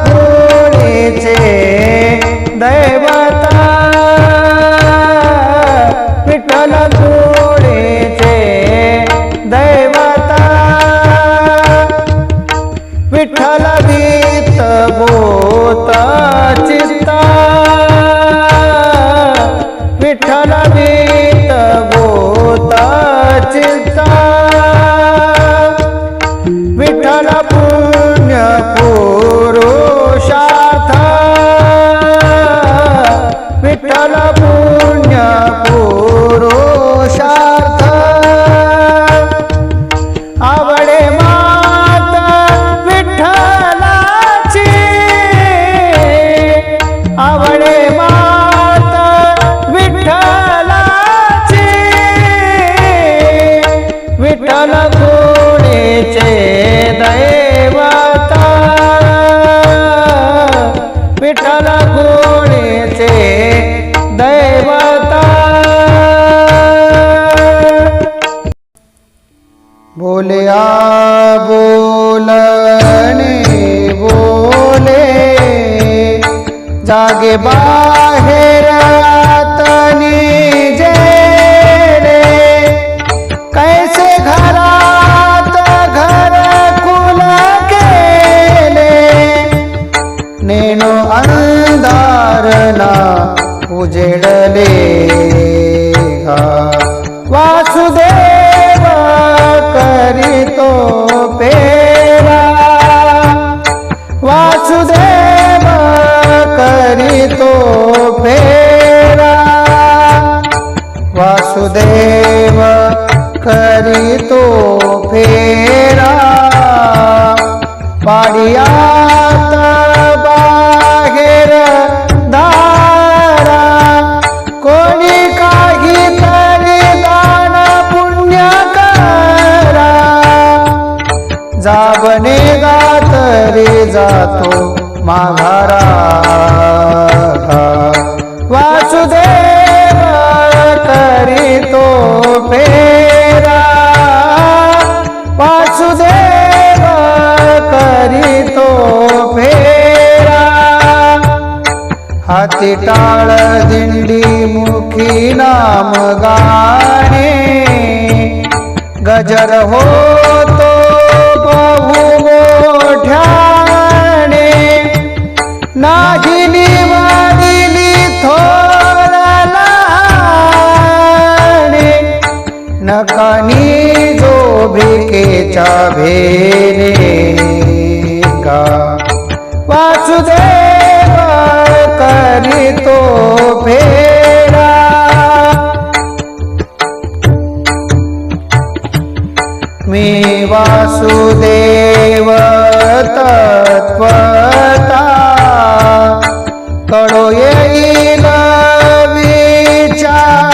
गोळीचे दैवता विठ्ठल गोळीचे दैवता विठ्ठल भीत भूत चित्ता विठ्ठल भीत भूत चित्ता विठ्ठल पुण्य पुरुषार्थ विठ्ठल पुण्य पुरुषार्थ आवडे मात विठ्ठलाची आवडे मात विठ्ठलाची विठ्ठल गोळीचे दैवता विठ्ठल गोळीचे दैवता बोलिया बोलणे बोले जागे बाहेर आतनी जेले कैसे घरात घर कुल केले नेणो अंधारना उजेडले वासुदेव करीतो पेरा वासुदेव करीतो पेरा वासुदेव करीतो फेरा पाडियात बाहेर दारा कोणी काही तरी दान पुण्य करा जाबने गातरी जातो माघारा वासुदेव करीतो फेरा वासुदेव करीतो फेरा हाती टाळ दिंडी मुखी नाम गाणे गजर होतो बहु मोठ्याने नाही निवादिली थोरलाने नकानी जो भिकेच्या भेने का वासुदेव करीतो फेरा मी वासुदेव तत्वता कळो येईल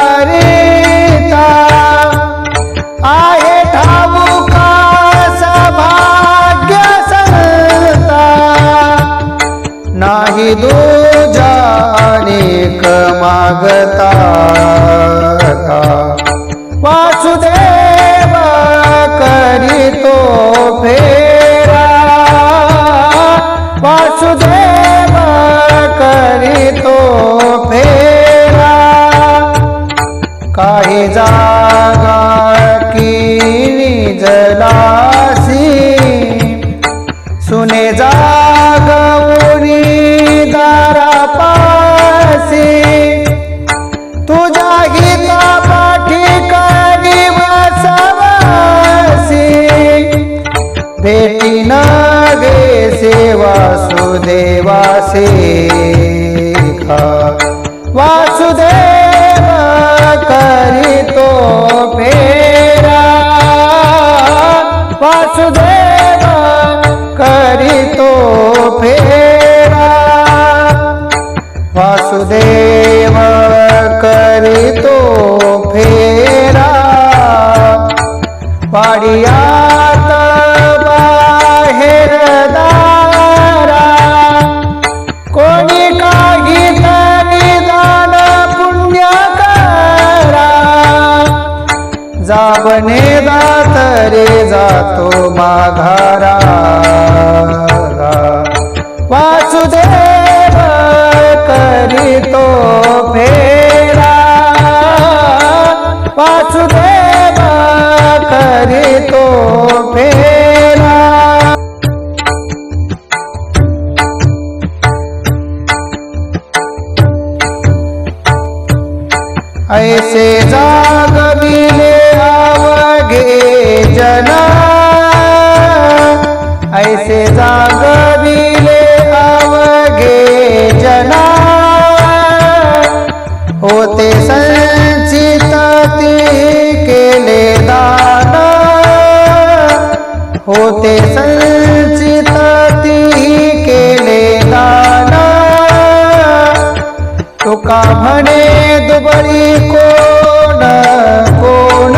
विचारिता आहे ठाऊका सभाग्य संता नाही दूजा अनेक मागता वासुदेव करीतो फेरा वासुदेव करीतो फेरा काही जागा किनी जलासी सुने जागवणी दारापासी तुझ्या गीता पाठी करी वसवासी भेटी न गे सेवा सुदेवासे वासुदेव करीतो फेरा वासुदेव करीतो फेरा वासुदेव करीतो फेरा पाडियात बाहेर दारा कोणी काही तरी दान पुण्य करा जाबने दातरे जातो माघारा ऐसे जागविले अवघे जना, ऐसे जागविले अवघे जना, होते संचित ती केले दान, होते संचित ती केले दान, तुका म्हणे दुबळी कोण कोण,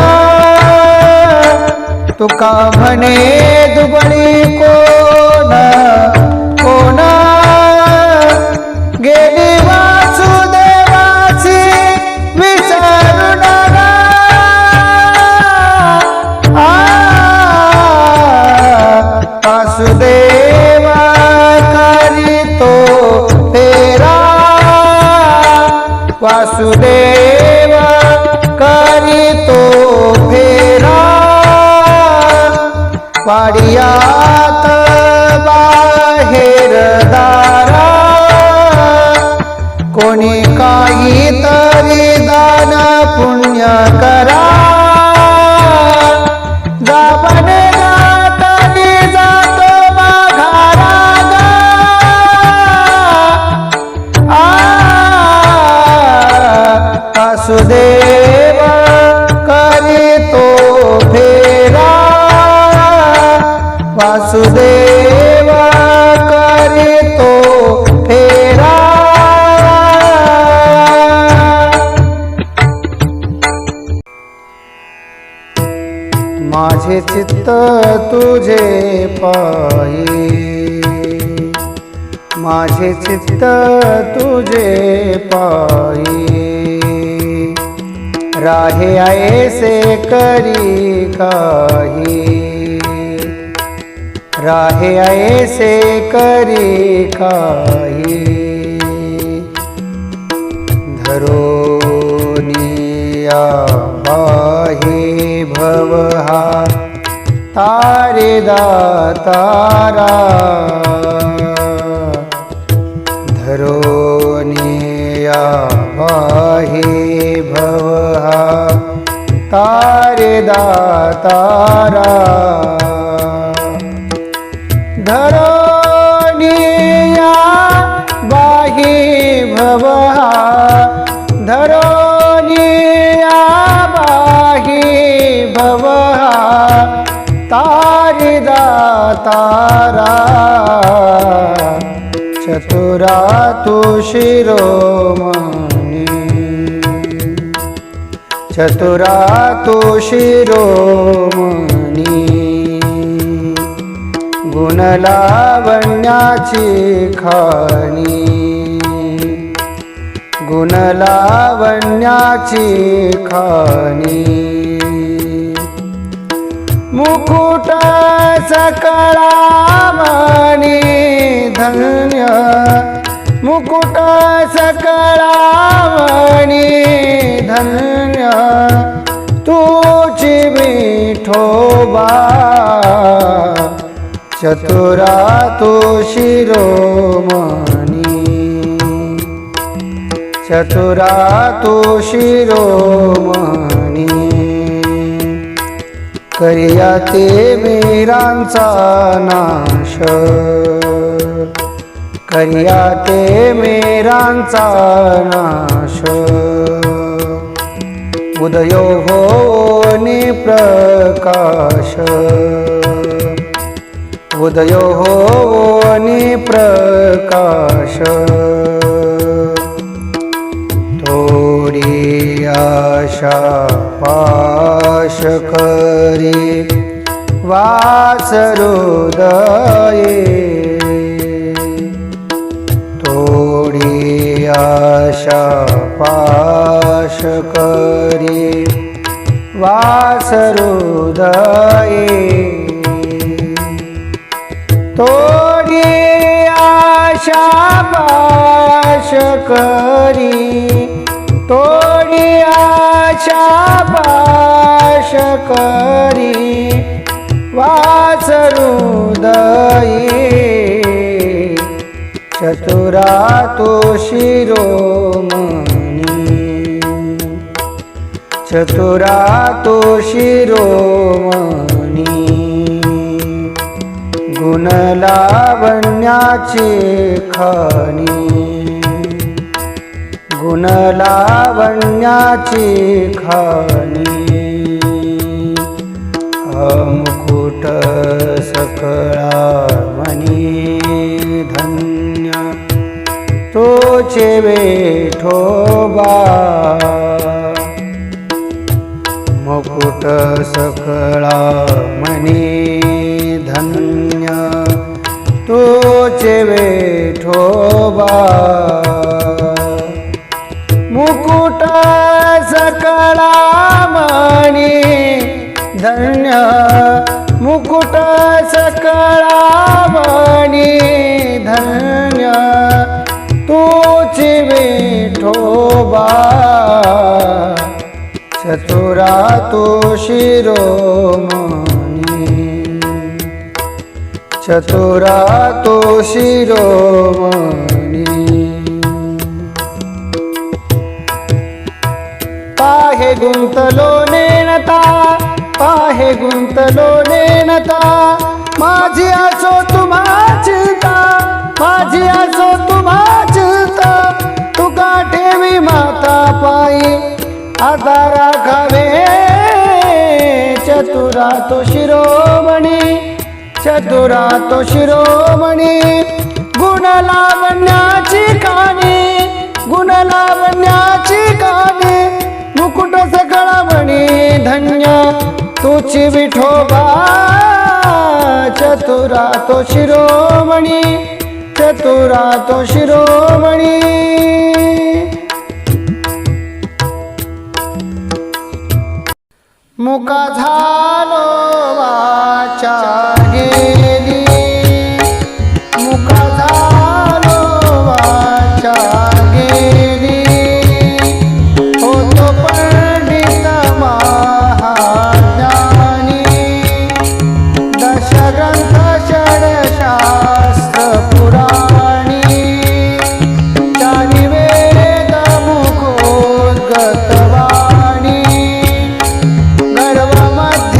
तुका म्हणे दुबळी कोण कोण, गेली वासुदेवाची विसरू नका, वासुदेवा करीतो फेरा, वासुदेव करीतो फेरा, वाडियात बाहेर दारा, कोणी काही तरी दान पुण्य करा, जाबने जातानी जातो माघारा गा, वासुदेव करीतो फेरा, वासुदेव करीतो फेरा. माझे चित्त तुझे पायी, माझे चित्त तुझे पायी, राहे ऐसे करी काही, राहे ऐसे करी काही, धरोनिया बाही भव हा तारे दातारा, धरोनिया बाही भव हा तारे दातारा, धरोनिया बाही भव हा, धरोनिया बाही भव हा तारे दातारा, चतुरा तू शिरोमणी, चतुरा तू शिरोमणी, गुणलावण्याची खाणी, गुणलावण्याची खाणी, मुकुट सकळा मणी धन्य, मुकुट सकळा मणी धन्य, तुझी विठोबा, चतुरा तू शिरोमणी, चतुरा तू शिरोमणी, करिया ते मीरांचा नाश, करिया ते मीरांचा नाश, उदयो होनी प्रकाश, उदयो होनी प्रकाश, थोडी आशा पाश करी वासरुदये, थोडी आशा पाश करी वासरुदये, थोडी आशा पाश करी, थोडी आशा पाश करी वासरुदये, चतुरा तो शिरोमणी. चतुरा तो शिरोमणी गुणलावण्याची खाणी गुणलावण्याची खाणी मुकुट सकळा मणी धन्य तोचे विठोबा मुकुट सकळा मणी धन्य तोचे विठोबा मुकुट सकळा मणी धन्य मुकुट सकळा मणी धन्य तोचे विठोबा चतुरा तो शिरोमणी चतुरा तो शिरोमणी पाहे गुंतलो नेनता पाहे गुंतलो नेनता माझी असो तुम्हा चिंता माझी असो तुम्हा चिंता तुका ठेवी माता पायी आता राखावे चतुरा तो शिरोमणी चतुरा तो शिरोमणी गुणलावण्याची खाणी गुणलावण्याची खाणी मुकुट सकळा मणी धन्य तुची विठोबा चतुरा तो शिरोमणी चतुरा तो शिरोमणी मुका झालो वाचा गेली मुका झालो वाचा गेली होतो पंडित महाज्ञानी दशग्रंथ षडशास्त्र पुराणी चारी वेद मुखोद्गत वाणी गर्भ मध्ये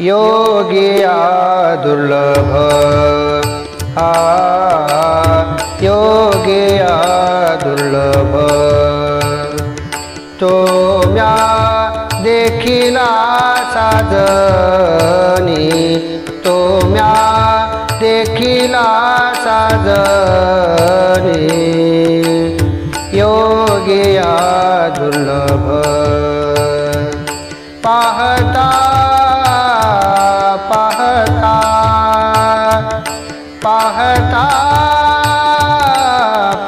योगिया दुर्लभ योगिया दुर्लभ तो म्या देखिला साजनी तो म्या देखिला साजनी योगिया दुर्लभ पाहता पाहता पाहता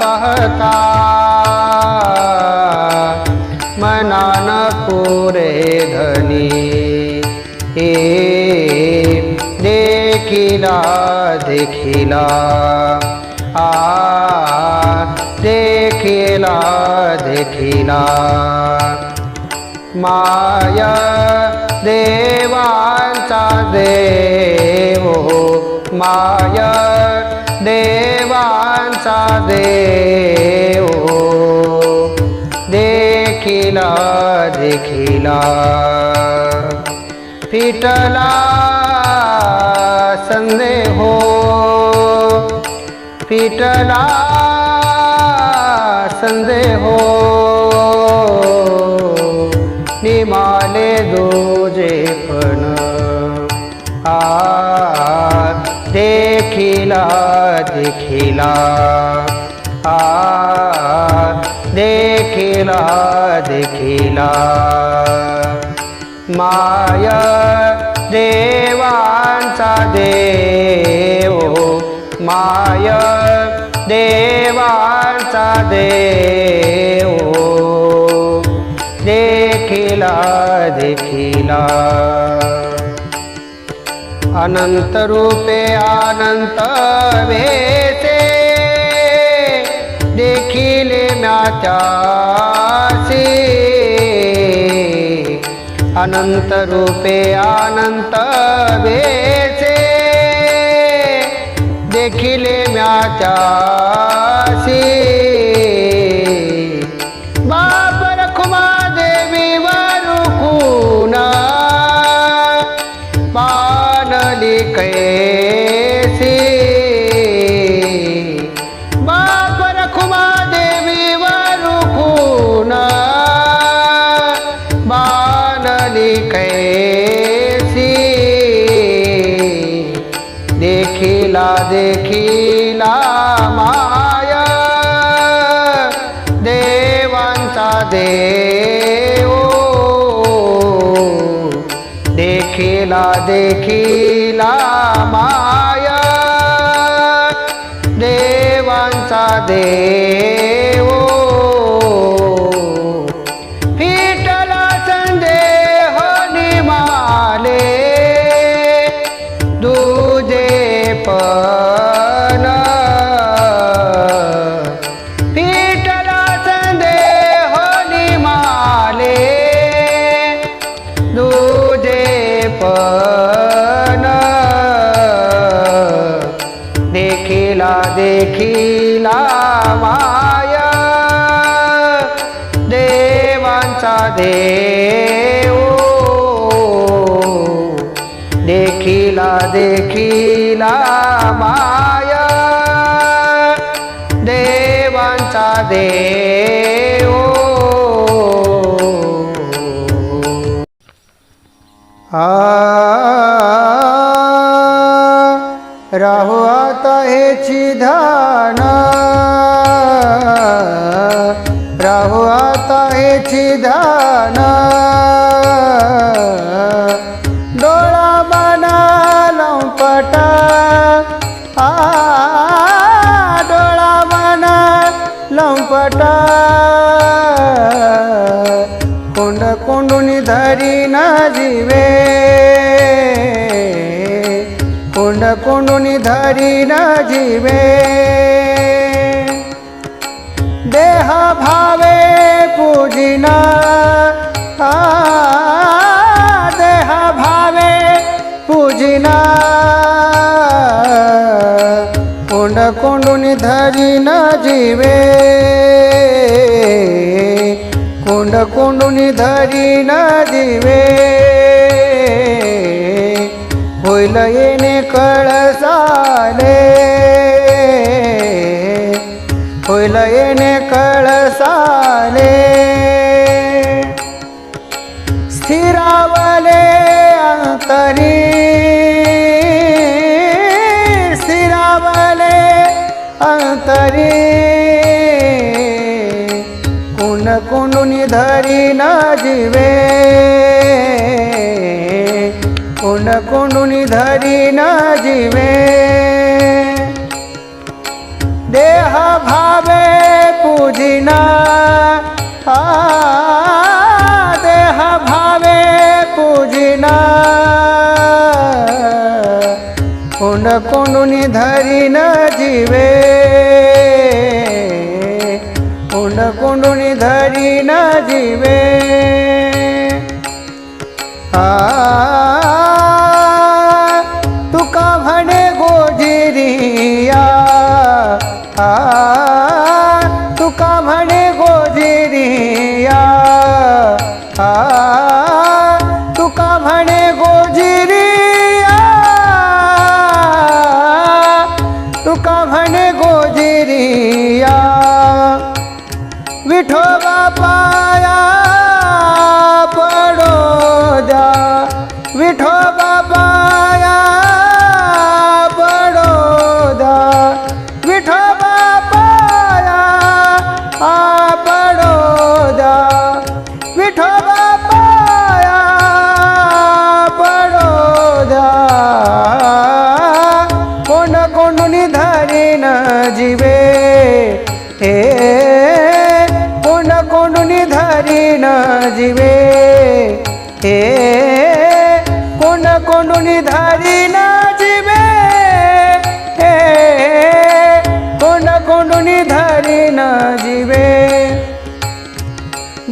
पाहता मनान पुरे धनी देखिला देखिला देखिला देखिला माया देवांचा देव माया देवांचा देव देखिला देखिला फिटला संदेह फिटला संदेह निमाले दोजे पण देखिला देखिला देखिला देखिला माया देवांचा देव माया देवांचा देव देखिला देखिला अनंत रूपे अनंत वेसे देखिले म्याच्यासी अनंत रूपे अनंत वेसे देखिले म्याच्यासी बाप रखुमा देवी वरुखुना पानली कैसी बाप रखुमा देवी वरुखुना बानली कैसी देखिला देखिला माया देवांचा देव देखिला देखिला माया देवांचा देव फिटला संदेह निमाले दुजे पण फिटला संदेह निमाले दुजे पण देखिला देखिला माया देवांचा देव देखिला देखिला माया देवांचा देव राहू आता हेची ध्यान राहू आता हेची ध्यान डोळा बना लंपटा डोळा बना लंपटा कोंड कोंडुनी धरी न जीवे कोंड कोंडुनी धरी न जीवे देह भावे पूजिना देह भावे पूजिना कोंड कोंडुनी धरी न जीवे कोंड कोंडुनी धरी न जीवे होईल येणे कळसाले, होईल येणे कळसाले, स्थिरावले अंतरी, स्थिरावले अंतरी, कुण कुंडुनी धरी न जीवे, कुण कुंडुनी धरी न जीवे, देह भावे पूजिना, देह भावे पूजिना, कुण कुंडुनी धरी न जीवे, कुण कुंडुनी धरी न जीवे, तुका म्हणे गोजिरिया, तुका म्हणे गोजिरिया, तुका म्हणे गोजिरिया, तुका म्हणे गोजिरिया, विठोबा पाया पडो द्या, विठोबा पाया पडो द्या, विठोबा पाया पडो द्या, विठोबा पाया पडो द्या, कोण कोंडुनी धरी न जीवे, हे कोण कोंडुनी धरी न जीवे, हे कोण कोंडुनी धरी न जीवे, हे कोण कोंडुनी धरी न जीवे,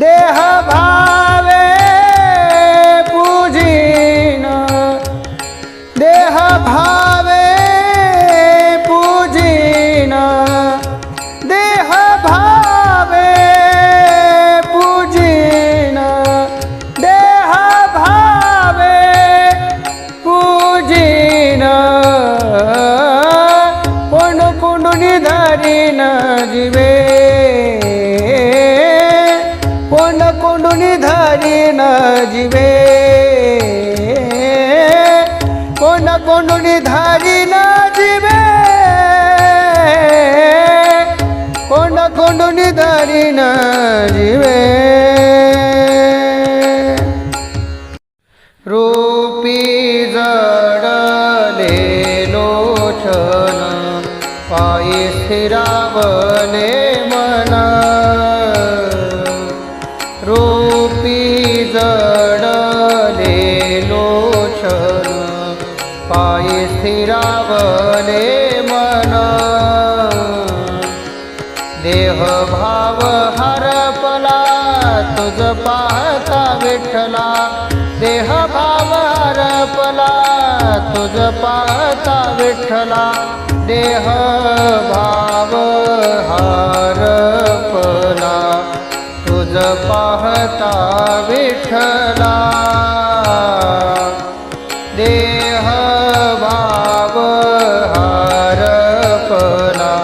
देह भावे पूजिन, देह भावे पूजिन, देह भावे पूजिन, देह भावे पूजिन, कोण कुंडुनी धरी न जीवे, कोण कुंडुनी धरी न जीवे, कोण कुंडुनी धरी न जीवे, कोण कुंडुनी धरी न जीवे, रूपी जडले लोचन, पायी स्थिरावले मन, रूपी जडले लोचन, पायी स्थिरावले मन, देह भाव हरपला तुझ पाहता विठ्ठला, देह भाव हरपला तुझ पाहता विठ्ठला, देह भाव हरपला तुझ पाहता विठ्ठला, देह भाव हरपला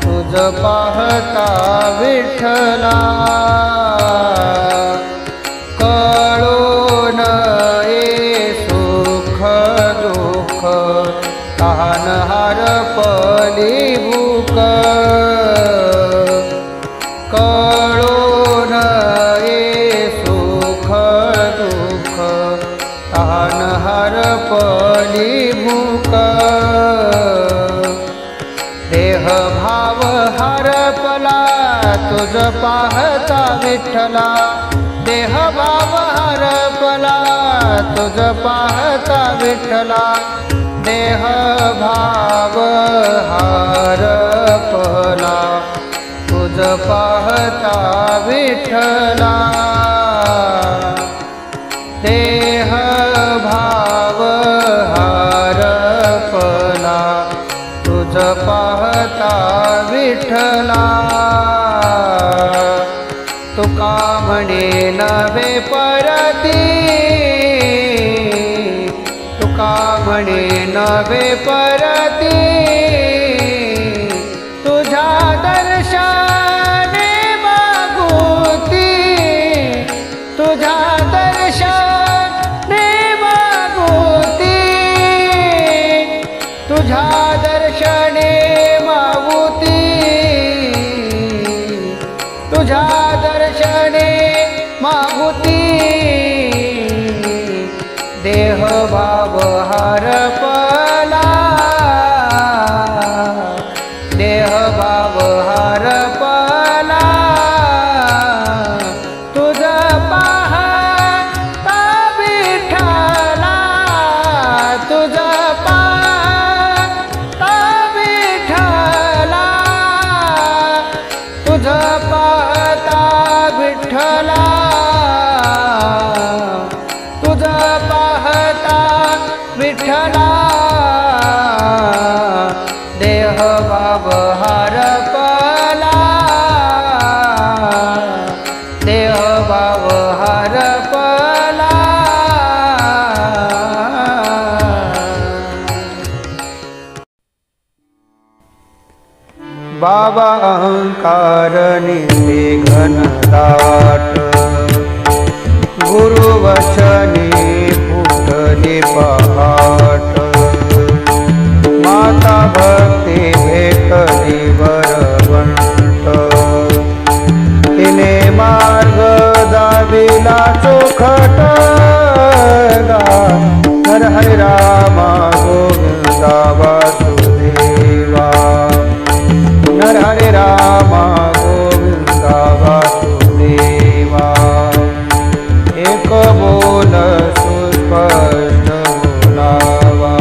तुझ पाहता विठ्ठला, कळून ये सुख दुःख तहान हरपली भूक, कळून ये सुख दुःख तहान हरपली भूक, देह भाव हरपला तुझ पाहता विठ्ठला, देह भाव हरपला तुझ पाहता विठ्ठला, देह भाव हरपला तुझ पाहता विठ्ठला, देह भाव हरपला तुझ पाहता विठ्ठला, तुका म्हणे नवे परती, तुका म्हणे यावे परती तुझ्या दर्शने मागुती तुझ्या दर्शने मागुती तुझ्या दर्शने मागुती तुझ्या दर्शने मागुती देह भाव हरपला देह भाव हरपला तुझ पाहता विठ्ठला तुझ पाहता विठ्ठला तुझ पाहता विठ्ठला तुझ पाहता विठ्ठला देह भाव हरपला देह भाव हरपला बाबा अहंकार निसे घनदाट गुरुवचने फुटले पहाट माता भक्ती भेटली वरवंट तिने मार्ग दाविला चोखट हर हरे रामा गोविंदा वासुदेवा हर हरे रामा गोविंदा वासुदेवा एक बोल सुस्पष्ट बोलावा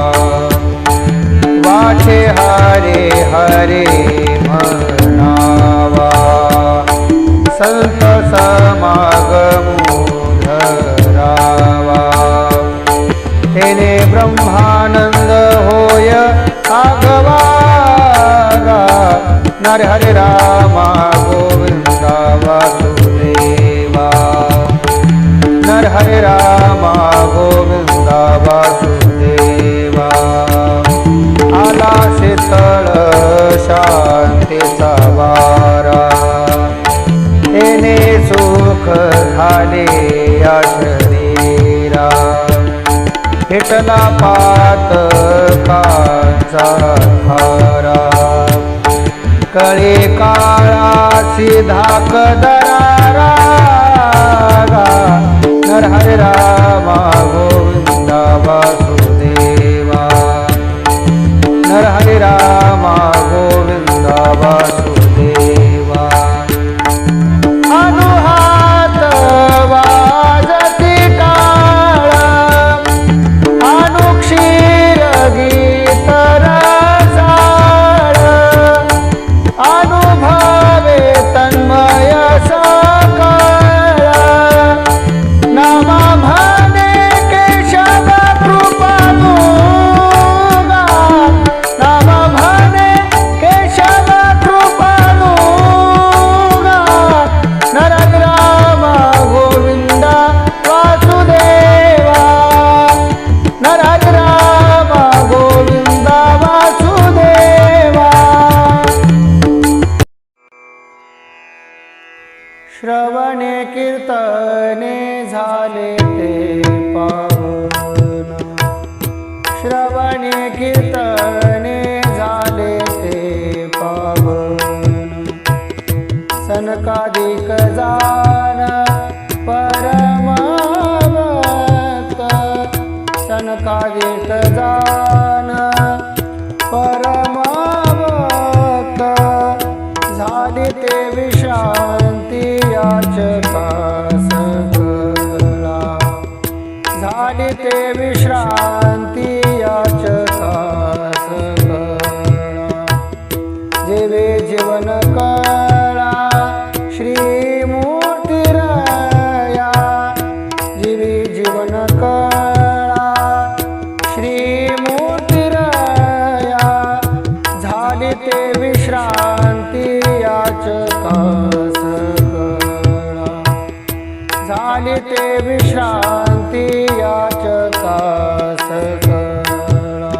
वाचे हरे हरे म्हणावा संत समागमो धरावा तेने ब्रह्मानंद होय आगवा नर हरे रामा गोविंदा वासुदेवा नर हरे रामा गोविंदा वासुदेवा आला शीतळ शांतीचा वारा तेने सुख झाले या शरीरा हिटला पातकांचा धारा कळे काळासी धाक दरारा नर हरे रामा गोविंदा वासुदेवा नर हरे रामा गोविंदा वासुदेवा अनुहात वाजती टाळ अनुक्षीर गीत रसाळ अनुभवे तन्मय सकाळ नामा म्हणे केशव कृपानुगा नामा म्हणे केशव कृपानुगा नर रामा गोविंदा वासुदेवा नर रामा गोविंदा वासुदेवा श्रवणे कीर्तने झाले ते पावन श्रवणे कीर्तने झाले ते पावन सनकादिक जान परमभक्त सनकादिक जान परमभक्त झाली ते विश्रांती याचका सगळा झाली ते विश्रांती याचका सगळा जेवे जीवन कळा श्री मूर्तिरया जीवी जीवन कळा श्री मूर्तिरया झाली ते विश्रांती याचका सगळा झाली ते विश्रांती याचका सगळा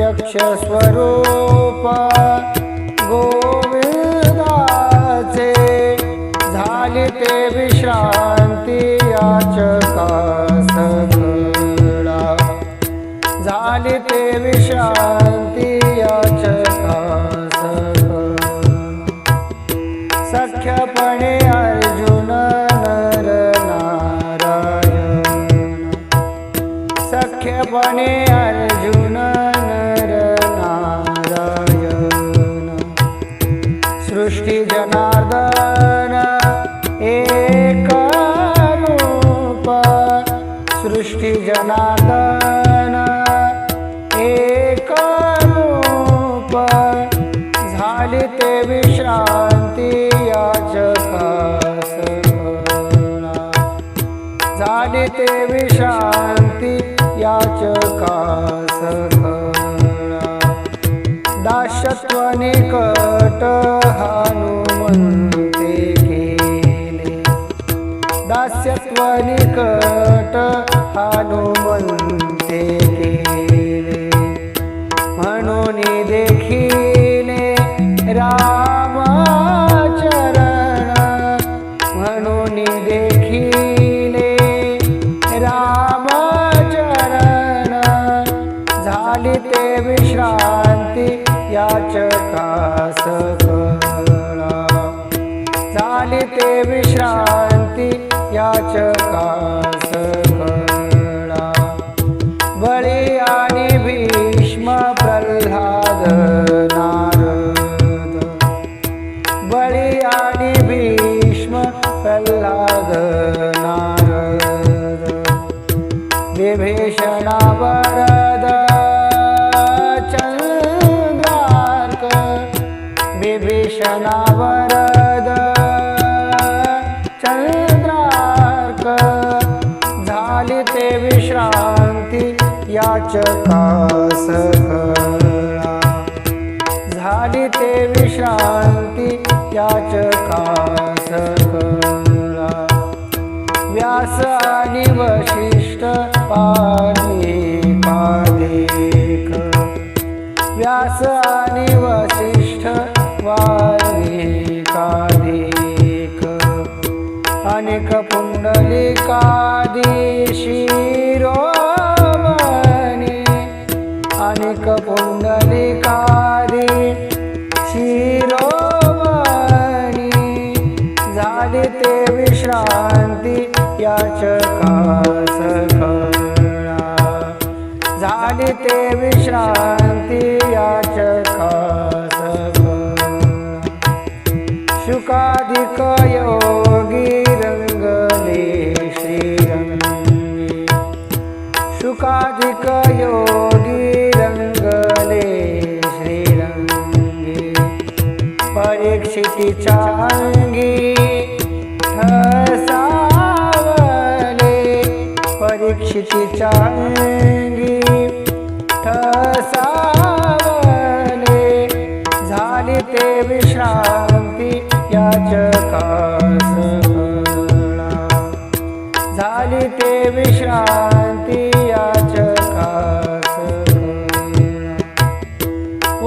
प्रत्यक्ष स्वरूप गोविंदाचे झाली ते विश्रांती याचका सगळा झाली ते विश्रांती याचका सगळा सख्यपणे अर्जुन नर नारायण सख्यपणे अर्जुन नर नारायण सृष्टी जनार्दन एक रूप सृष्टी जनार्दन एक रूप झाली ते विश्रांती याचका सगळा झाली ते विश्रांती याचका सगळा दास्यत्व निकट हनुमंते केले दास्यत्व निकट हनुमंते केले म्हणून देखिले रामचरण म्हणून देखिले रामचरण झाली ते विश्रांती याचका सगळा झाली ते विश्रांती याचका सगळा बळी आणि भीष्म प्रल्हाद नारद बळी आणि भीष्म प्रल्हाद नारद विभीषणा वरद चंद्रार्क विभीषणा वरद चंद्रार्क झाली ते विश्रांती याचका सगळा झाली ते विश्रांती याचका सगळा व्यास आणि वशिष्ठ वाल्मिकाधिक व्यास आणि वशिष्ठ वाल्मिकाधिक अनेक पुंडलिकादि शिरोमणी अनेक पुंडलिकादि शिरोमणी झाली ते विश्रांती याचका सगळा झाली ते विश्रांती याचका सगळा शुकाधिक योगी रंगले श्रीरंगी शुकाधिक योगी रंगले श्रीरंगी परीक्षितीच्या अंगी ठसावले परीक्षितीच्या अंगी ठसावले झाली ते विश्रांती याचका सगळा झाली ते विश्रांती याचका सगळा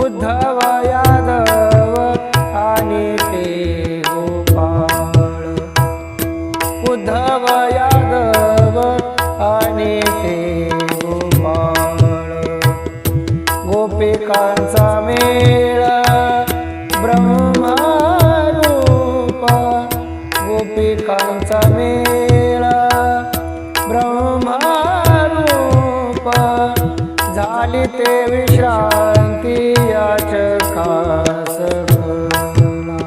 उद्धव यादव आणि ते गोपाळ उद्धव यादव आणि ते गोपाळ गोपिकांचा मेळ ब्रह्मरूप गोपिकांचा मेळ ब्रह्मरूप झाली ते विश्रांती याचका सगळा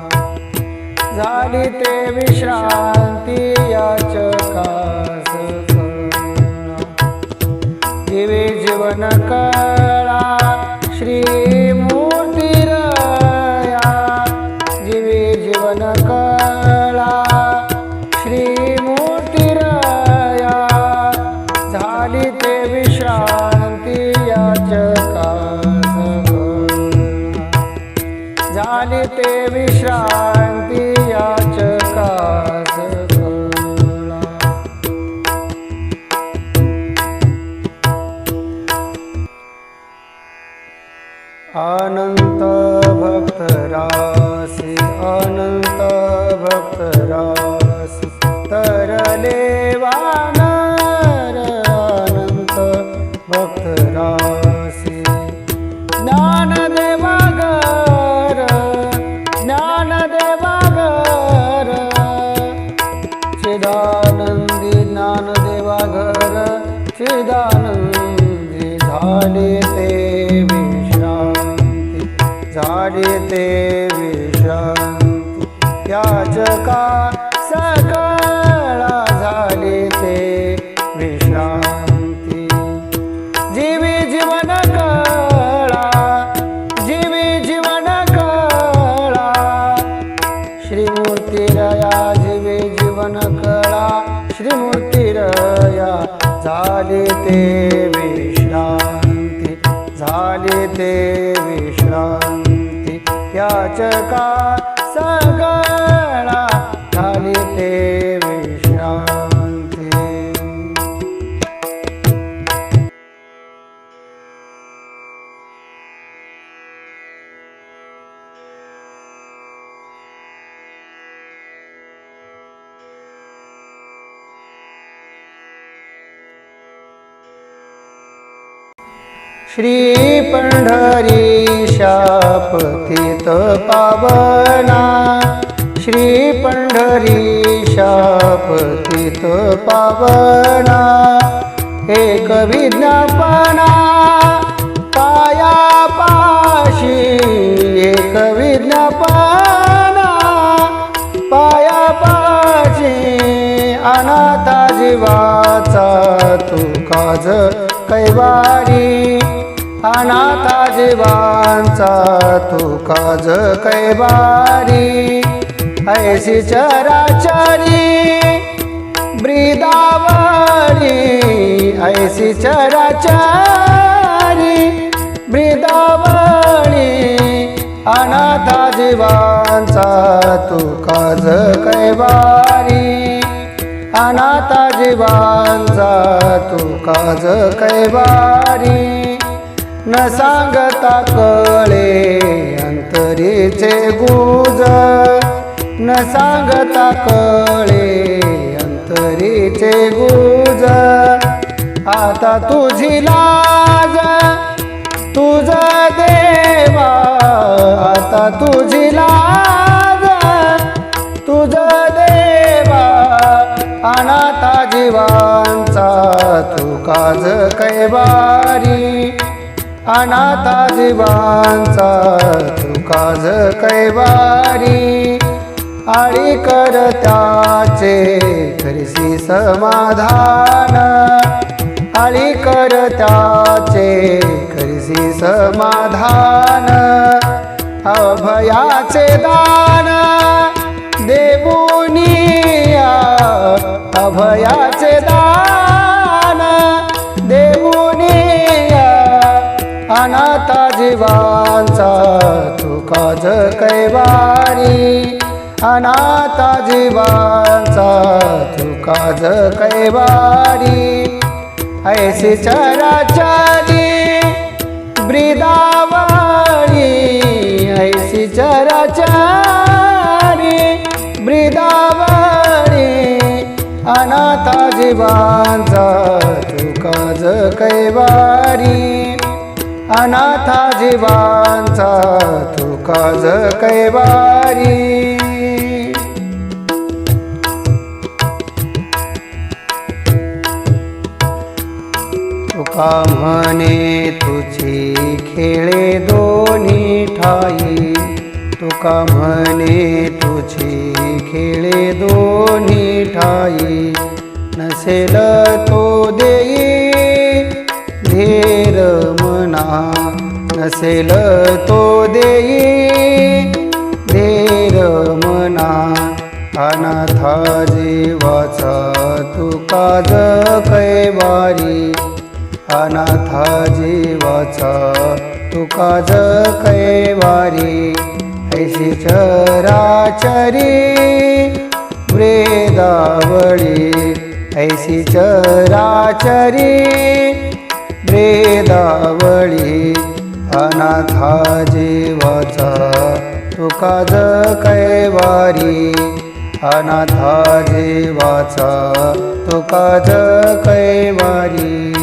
झाली ते विश्रांती याचका सगळा दिवे जीवन कळा श्री मूर्तिरया जीवे जीवन कळा श्री मूर्तिरया झाली ते विश्रांती याचका सगळा झाली ते विश्रांती याचका सगळा अनंत भक्तरासी अनंत भक्तरासी तरले वानर अनंत भक्तरासी ज्ञानदेवागर ज्ञानदेवागर चिदानंदी ज्ञानदेवागर चिदानंदी झाले ते विश्रांती झाले ते विश्रांती याचका सकळा झाले ते विश्रांती जीवी जीवन कळा जीवी जीवन कळा श्रीमूर्तिरया जीवी जीवन कळा श्रीमूर्तिरया झाले ते विश्रांती झाले ते विश्रांती याचका सगळा झाले ते विश्रांती श्री पंढरीशा पतित पावना श्री पंढरीशा पतित पावना एक विज्ञापना पाया पाशी एक विज्ञापना पाया पाशी अनाथा जीवाचा तू काज कैवारी अनाथा जीवांचा तू काज कैवारी ऐसी चराचरी ब्रिदावळी ऐसी चराचरी ब्रिदावळी अनाथा जीवांचा तू काज कैवारी अनाथा जीवांचा तू काज कैवारी न सांगता कळे अंतरीचे गुज न सांगता कळे अंतरीचे गुज आता तुझी लाज तुझ देवा आता तुझी लाज तुझ देवा अनाथा जीवांचा तू काज कैवारी अनाथा जीवांचा तू काज कैवारी आळी कर त्याचे करसी समाधान आळी कर त्याचे करसी समाधान अभयाचे दान देवुनिया अभयाचे दान देवुनिया अनाथा जीवांचा तू काज कैवारी अनाथा जीवांचा तू काज कैवारी ऐसी चराचरी ब्रिदावळी ऐसी चराचरी ब्रिदावळी अनाथा जीवांचा तू काज कैवारी अनाथा जीवांचा तू काज कैवारी तुका म्हणे तुझी खेळे दोन्ही ठाई तुका म्हणे तुझी खेळे दोन्ही ठाई नसेल तो देई धीर मना नसेल तो देई धीर मना अनाथा जीवाचा तू काज कैवारी अनाथा जीवाचा तू काज कैवारी ऐसी चराचरी ब्रेदावळी ऐसी चराचरी ब्रेदावळी अनाथा जीवाचा तुका ज कैवारी अनाथा जीवाचा तुका ज कैवारी